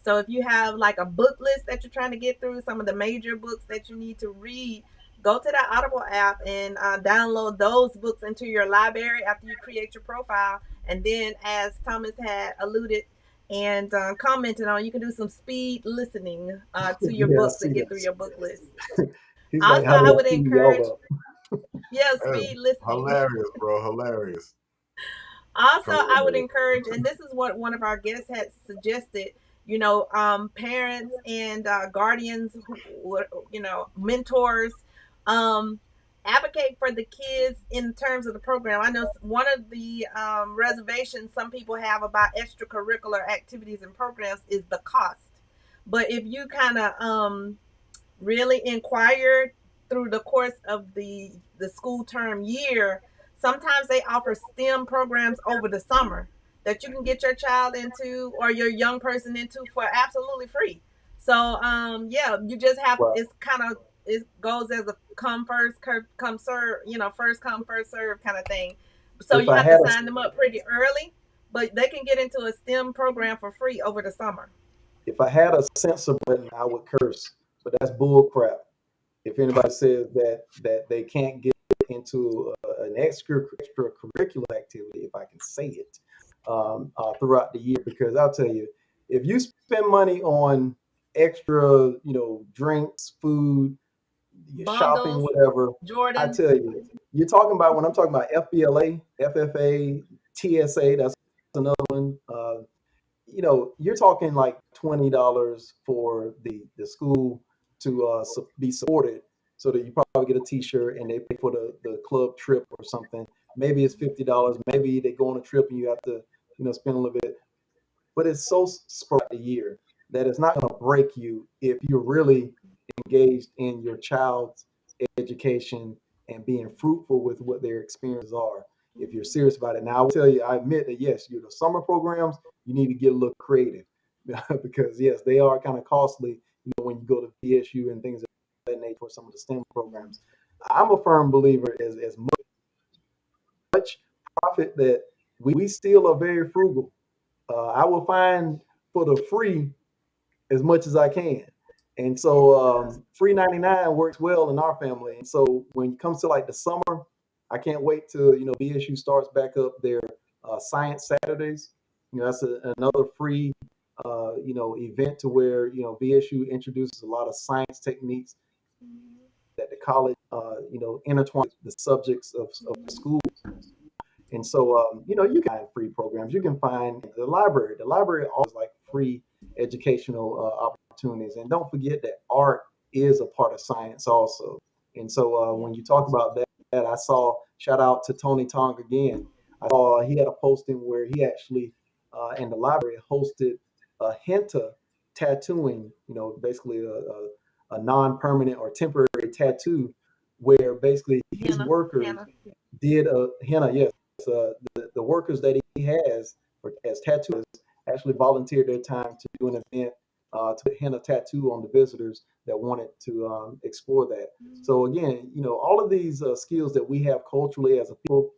So if you have like a book list that you're trying to get through, some of the major books that you need to read, go to that Audible app and download those books into your library after you create your profile. And then, as Thomas had alluded and commented on, you can do some speed listening to your Yeah, I books and see get through that. your book list. He's like, Also, how I do I would speed encourage, y'all up? yeah, That is speed listening. hilarious, bro. Hilarious. Also, I would Hilarious. encourage, and this is what one of our guests had suggested, parents and guardians, mentors, um, advocate for the kids in terms of the program. I know one of the reservations some people have about extracurricular activities and programs is the cost. But if you kind of really inquired through the course of the school term year, sometimes they offer STEM programs over the summer that you can get your child into or your young person into for absolutely free. So yeah, you just have, Well, it's kind of, it goes as a come first come serve, first come first serve kind of thing. So if you I have to had a sign them up pretty early, but they can get into a STEM program for free over the summer. if I had a censor button, I would curse, but that's bull crap. If anybody says that they can't get into an extracurricular activity, if I can say it, throughout the year, because I'll tell you, if you spend money on extra, drinks, food, shopping, Bundles, whatever, I Jordans. tell you, you're talking about when I'm talking about FBLA, FFA, TSA. That's another one. You're talking like $20 for the school to be supported, so that you probably get a T-shirt and they pay for the club trip or something. Maybe it's $50. Maybe they go on a trip and you have to spend a little bit, but it's so spread a year that it's not going to break you if you're really engaged in your child's education and being fruitful with what their experiences are. If you're serious about it, now I will tell you, I admit that yes, the summer programs, you need to get a little creative because yes, they are kind of costly. When you go to PSU and things of that nature for some of the STEM programs, I'm a firm believer as much profit that we still are very frugal. I will find for the free as much as I can. And so free 99 works well in our family. And so when it comes to like the summer, I can't wait till BSU starts back up their Science Saturdays. That's another free event to where BSU introduces a lot of science techniques that the college intertwine the subjects of the school. And so, you can find free programs. You can find the library. The library offers like free educational opportunities. And don't forget that art is a part of science also. And so, Yeah. when you talk about that, I saw, shout out to Tony Tong again. I saw he had a posting where he actually, in the library, hosted a henna tattooing, basically a non permanent or temporary tattoo, where basically his Hannah, workers Hannah. did a henna, yes, the workers that he has as tattooists actually volunteered their time to do an event to put henna tattoo on the visitors that wanted to explore that. So again, all of these skills that we have culturally as a people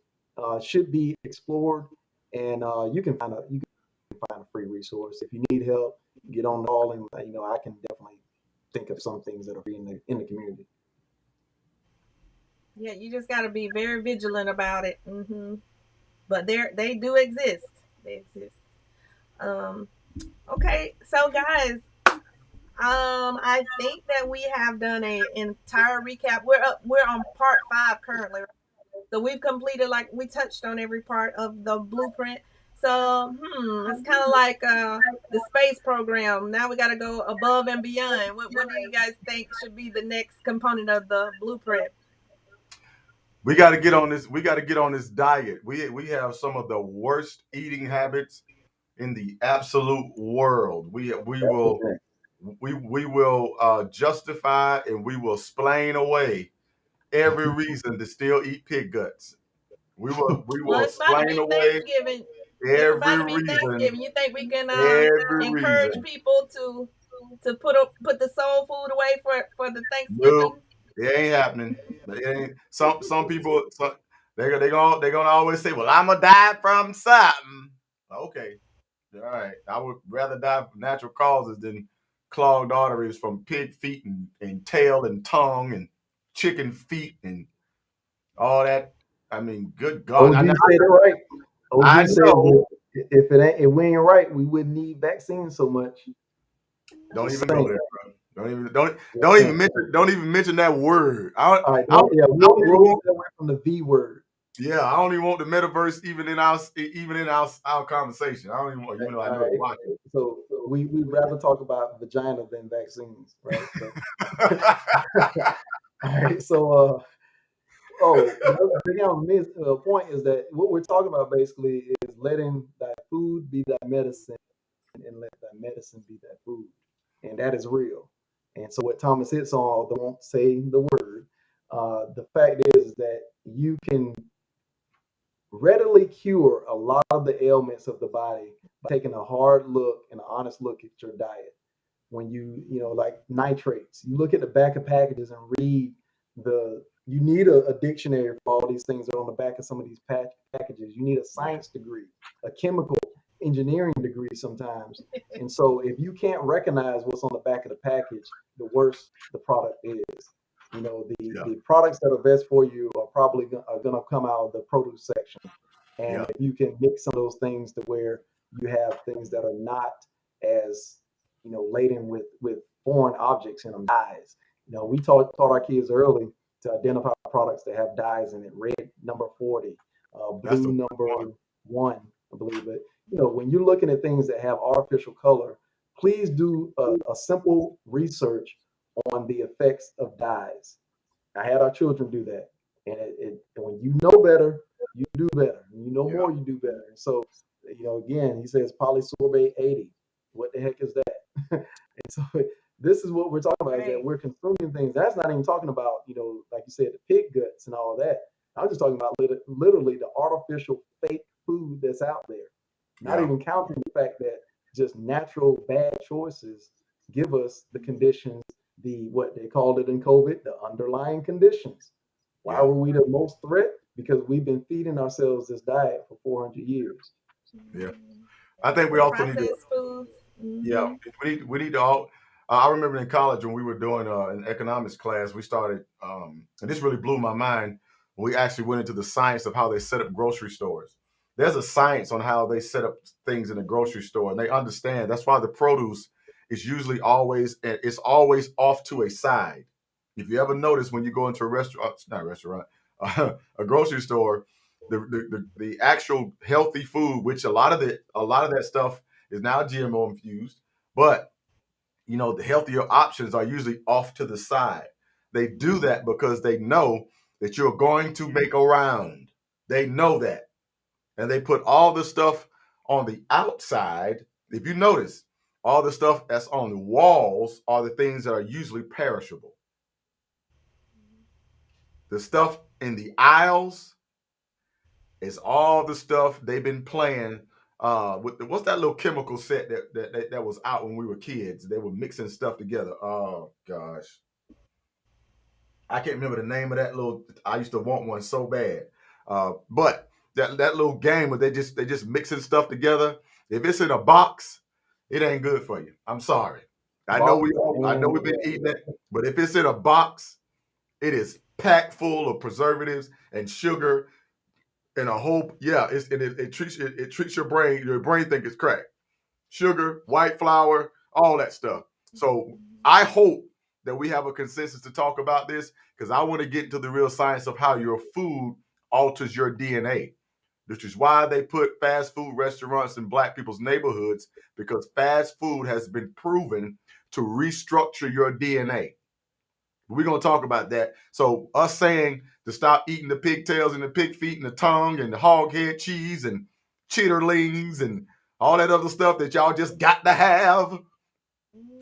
should be explored, and you can find a free resource. If you need help, get on the call, and I can definitely think of some things that are free in the community. Yeah, you just got to be very vigilant about it. But they do exist. They exist. Um, okay, so guys, I think that we have done a entire recap. We're on part 5 currently. So we've completed, like we touched on every part of the blueprint. So it's kind of like the space program. Now we got to go above and beyond. What do you guys think should be the next component of the blueprint? We got to get on this. We got to get on this diet. We have some of the worst eating habits in the absolute world. That's the thing. We will justify and we will explain away every reason to still eat pig guts. We will Well, it's about to explain be away Thanksgiving. It's about every to be reason, Thanksgiving. You think we can every encourage reason. people to put the soul food away for the Nope, Thanksgiving? it ain't happening. It ain't. Some people they gonna always say, "Well, I'm gonna die from something." Okay, all right. I would rather die from natural causes than clogged arteries from pig feet and tail and tongue and chicken feet and all that. I mean, good God. OG said it right. I OG said know. if we ain't right, we wouldn't need vaccines so much. Don't Just even go saying. there, bro. Don't Just don't even saying. mention don't even mention that word. All right, I don't, yeah, I don't even we'll want. stay away from the V word. Yeah, I don't even want the metaverse even in our conversation. I don't even want, even though I All know they right. watch So we'd rather talk about vagina than vaccines, right? So it. all right. So another big point is that what we're talking about basically is letting thy food be thy medicine and let thy medicine be thy food. And that is real. And so what Thomas hits on, although I won't say the word, the fact is that you can readily cure a lot of the ailments of the body by taking a hard look and an honest look at your diet. When like nitrates, you look at the back of packages and read you need a dictionary for all these things that are on the back of some of these packages. You need a science degree, a chemical engineering degree sometimes. And so if you can't recognize what's on the back of the package, the worse the product is. Yeah, The products that are best for you are probably are going to come out of the produce section. And yeah, if you can mix some of those things to where you have things that are not as laden with foreign objects in them, dyes. We taught our kids early to identify products that have dyes in it. Red number 40, that's blue the number one. 1, I believe it. When you're looking at things that have artificial color, please do a simple research on the effects of dyes. I had our children do that, and and when you know better, you do better. When you know Yeah, more, you do better. And so, again, he says polysorbate 80. What the heck is that? And so, this is what we're talking about: is that Right. we're consuming things. That's not even talking about, like you said, the pig guts and all that. I'm just talking about literally the artificial fake food that's out there. Not yeah, even counting the fact that just natural bad choices give us the conditions, the what they called it in COVID, the underlying conditions. Why yeah, were we the most threat? Because we've been feeding ourselves this diet for 400 years. yeah. I think we The also need to. processed foods. Yeah, we need to all. I remember in college when we were doing an economics class, we started, and this really blew my mind. We actually went into the science of how they set up grocery stores. There's a science on how they set up things in a grocery store, and they understand that's why the produce is usually always it's always off to a side. If you ever notice when you go into a restaurant, not a restaurant, a grocery store, the actual healthy food, which a lot of that stuff is now GMO infused, but the healthier options are usually off to the side. They do that because they know that you're going to make a round. They know that. And they put all the stuff on the outside. If you notice, all the stuff that's on the walls are the things that are usually perishable. The stuff in the aisles is all the stuff they've been playing with what's that little chemical set that was out when we were kids? They were mixing stuff together. Oh gosh, I can't remember the name of that little. I used to want one so bad. But that little game where they just mixing stuff together. If it's in a box, it ain't good for you. I'm sorry. I know we've been eating it, but if it's in a box, it is packed full of preservatives and sugar and a whole it treats your brain. Your brain think it's crack. Sugar, white flour, all that stuff. So I hope that we have a consensus to talk about this because I want to get into the real science of how your food alters your DNA, which is why they put fast food restaurants in Black people's neighborhoods because fast food has been proven to restructure your DNA. We're going to talk about that. So us saying to stop eating the pigtails and the pig feet and the tongue and the hog head cheese and chitterlings and all that other stuff that y'all just got to have.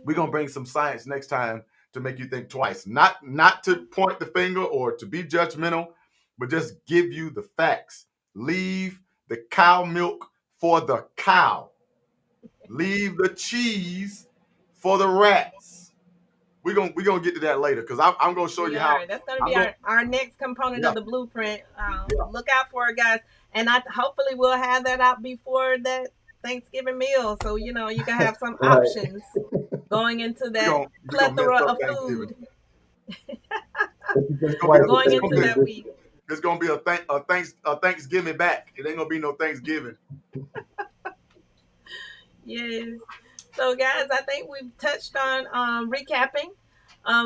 We're going to bring some science next time to make you think twice. Not to point the finger or to be judgmental, but just give you the facts. Leave the cow milk for the cow. Leave the cheese for the rats. We're gonna get to that later because I'm gonna show you how. That's gonna be our next component of the blueprint. Look out for it, guys, and hopefully we'll have that out before that Thanksgiving meal, so you can have some options going into that plethora of food. Going into that week. It's gonna be a Thanksgiving back. It ain't gonna be no Thanksgiving. Yes. So, guys, I think we've touched on recapping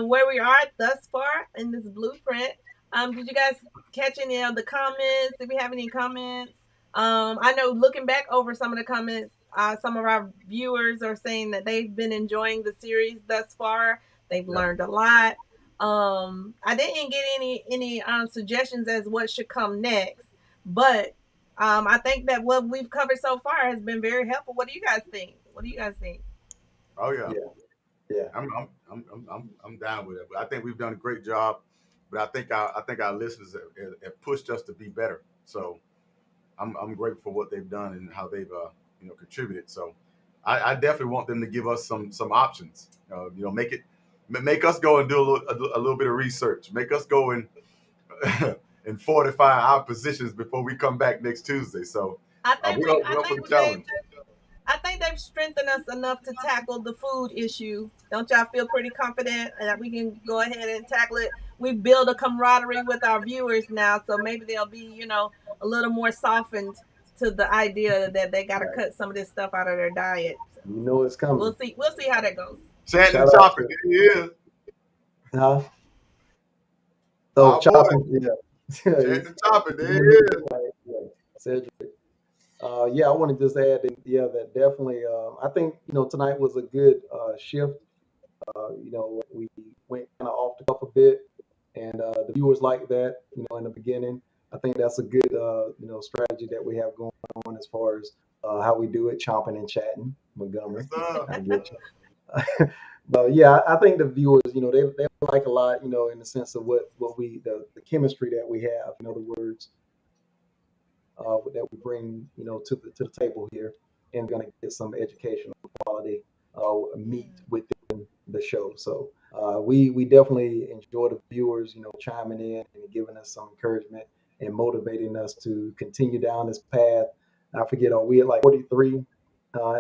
where we are thus far in this blueprint. Did you guys catch any of the comments? Did we have any comments? I know looking back over some of the comments, some of our viewers are saying that they've been enjoying the series thus far. They've learned a lot. I didn't get any suggestions as what should come next, but I think that what we've covered so far has been very helpful. What do you guys think? Oh yeah. Yeah. I'm down with it. But I think we've done a great job. But I think our listeners have pushed us to be better. So I'm grateful for what they've done and how they've contributed. So I definitely want them to give us some options. Make us go and do a little bit of research. Make us go and and fortify our positions before we come back next Tuesday. So I think they've strengthened us enough to tackle the food issue. Don't y'all feel pretty confident that we can go ahead and tackle it? We build a camaraderie with our viewers now, so maybe they'll be, a little more softened to the idea that they got to cut some of this stuff out of their diet. So It's coming. We'll see how that goes. Shannon Chopping, there he is. Huh? So Chopping, yeah. Shannon Chopping, there he is. Cedric. I want to just add that definitely. I think tonight was a good shift. We went kind of off the cuff a bit, and the viewers like that. In the beginning, I think that's a good strategy that we have going on as far as how we do it, chomping and chatting. Montgomery, I get you. But yeah, I think the viewers, they like a lot, in the sense of what we the chemistry that we have. In other words, that we bring, to the table here, and going to get some educational quality meat within the show. So we definitely enjoy the viewers, chiming in and giving us some encouragement and motivating us to continue down this path. I forget, are we at like 43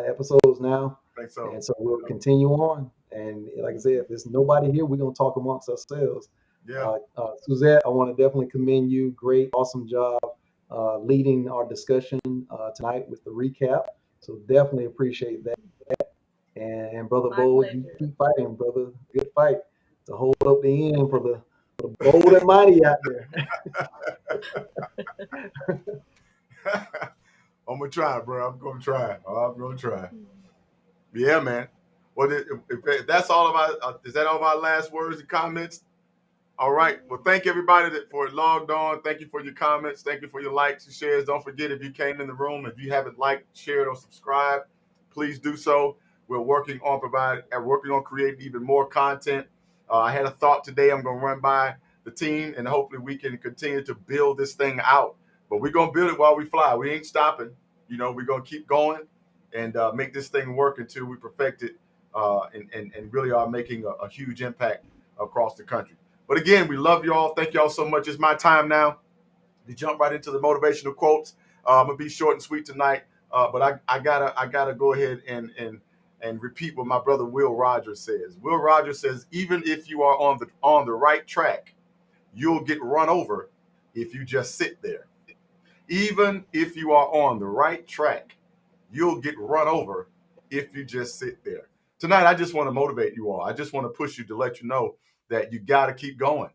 episodes now? I think so. And so we'll continue on. And like I said, if there's nobody here, we're going to talk amongst ourselves. Yeah. Suzette, I want to definitely commend you. Great, awesome job leading our discussion tonight with the recap. So definitely appreciate that. And Brother Bold, you keep fighting, brother. Good fight to hold up the end for the bold and mighty out there. I'm gonna try, bro. I'm gonna try. Yeah, man. Well, if that's all of our, is that all of our last words and comments? All right. Well, thank everybody for logged on. Thank you for your comments. Thank you for your likes and shares. Don't forget, if you came in the room, if you haven't liked, shared, or subscribed, please do so. We're working on creating even more content. I had a thought today. I'm going to run by the team, and hopefully we can continue to build this thing out. But we're going to build it while we fly. We ain't stopping. we're gonna keep going and make this thing work until we perfect it, and really are making a huge impact across the country. But again, we love y'all. Thank y'all so much. It's my time now to jump right into the motivational quotes. I'm gonna be short and sweet tonight, but I gotta go ahead and repeat what my brother Will Rogers says. Will Rogers says, even if you are on the right track, you'll get run over if you just sit there. Even if you are on the right track, you'll get run over if you just sit there. Tonight, I just want to motivate you all. I just want to push you to let you know that you got to keep going.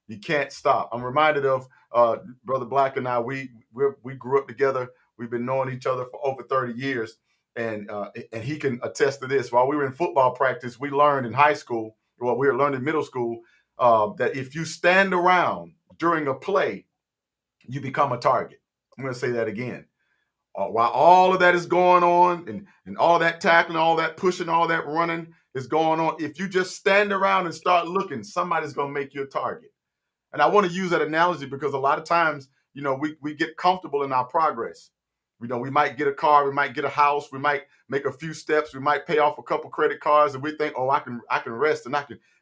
You can't stop. I'm reminded of Brother Black and I. We grew up together. We've been knowing each other for over 30 years, and he can attest to this. While we were in football practice, we learned in high school, well, we were learning in middle school, that if you stand around during a play, you become a target. I'm going to say that again. While all of that is going on, and all that tackling, all that pushing, all that running is going on, if you just stand around and start looking, somebody's going to make you a target. And I want to use that analogy because a lot of times, we get comfortable in our progress. We might get a car, we might get a house, we might make a few steps, we might pay off a couple credit cards, and we think, oh, I can rest and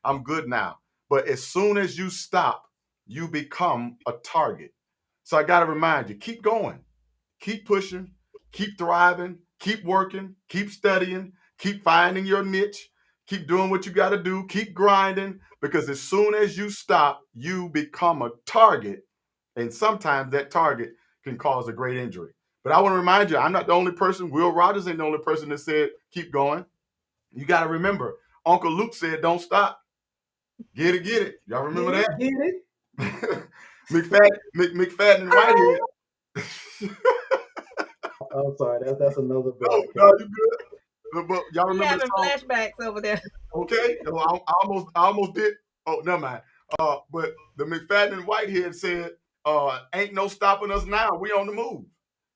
I'm good now. But as soon as you stop, you become a target. So I got to remind you, keep going. Keep pushing, keep thriving, keep working, keep studying, keep finding your niche, keep doing what you got to do, keep grinding, because as soon as you stop, you become a target. And sometimes that target can cause a great injury. But I want to remind you, I'm not the only person. Will Rogers ain't the only person that said, keep going. You got to remember, Uncle Luke said, don't stop. Get it, get it. Y'all remember Get that? it, get it. McFadden and Whitehead. I'm sorry, that's another No, broadcast. no, you good. But y'all He remember the having song? flashbacks over there. Okay, well, I almost did. Oh, never mind. But the McFadden and Whitehead said, "Ain't no stopping us now. We on the move."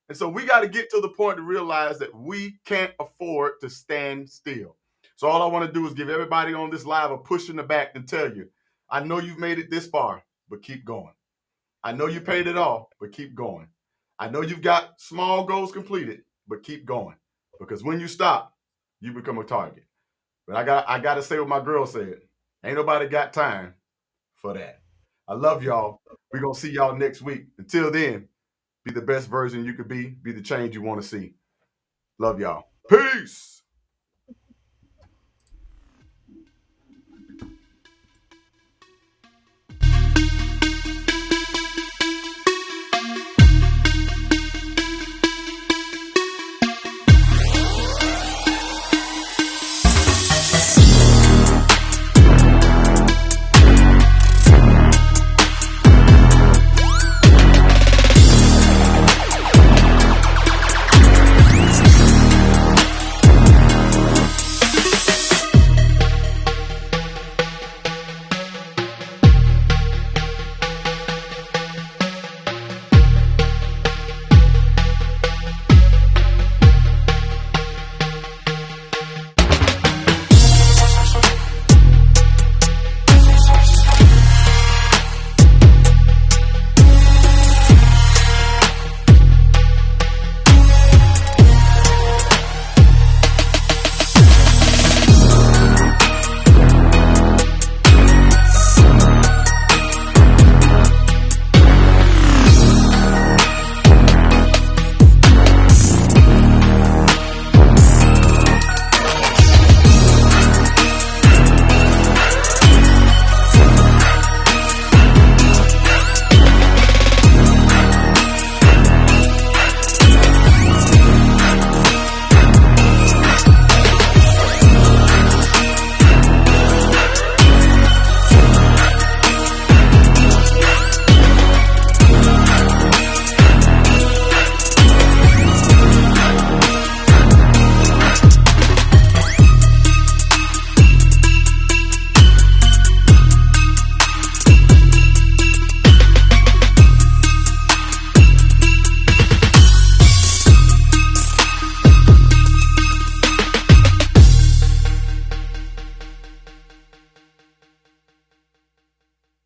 And so we got to get to the point to realize that we can't afford to stand still. So all I want to do is give everybody on this live a push in the back and tell you, I know you've made it this far, but keep going. I know you paid it off, but keep going. I know you've got small goals completed, but keep going. Because when you stop, you become a target. But I got to say what my girl said. Ain't nobody got time for that. I love y'all. We're going to see y'all next week. Until then, be the best version you could be the change you want to see. Love y'all. Peace.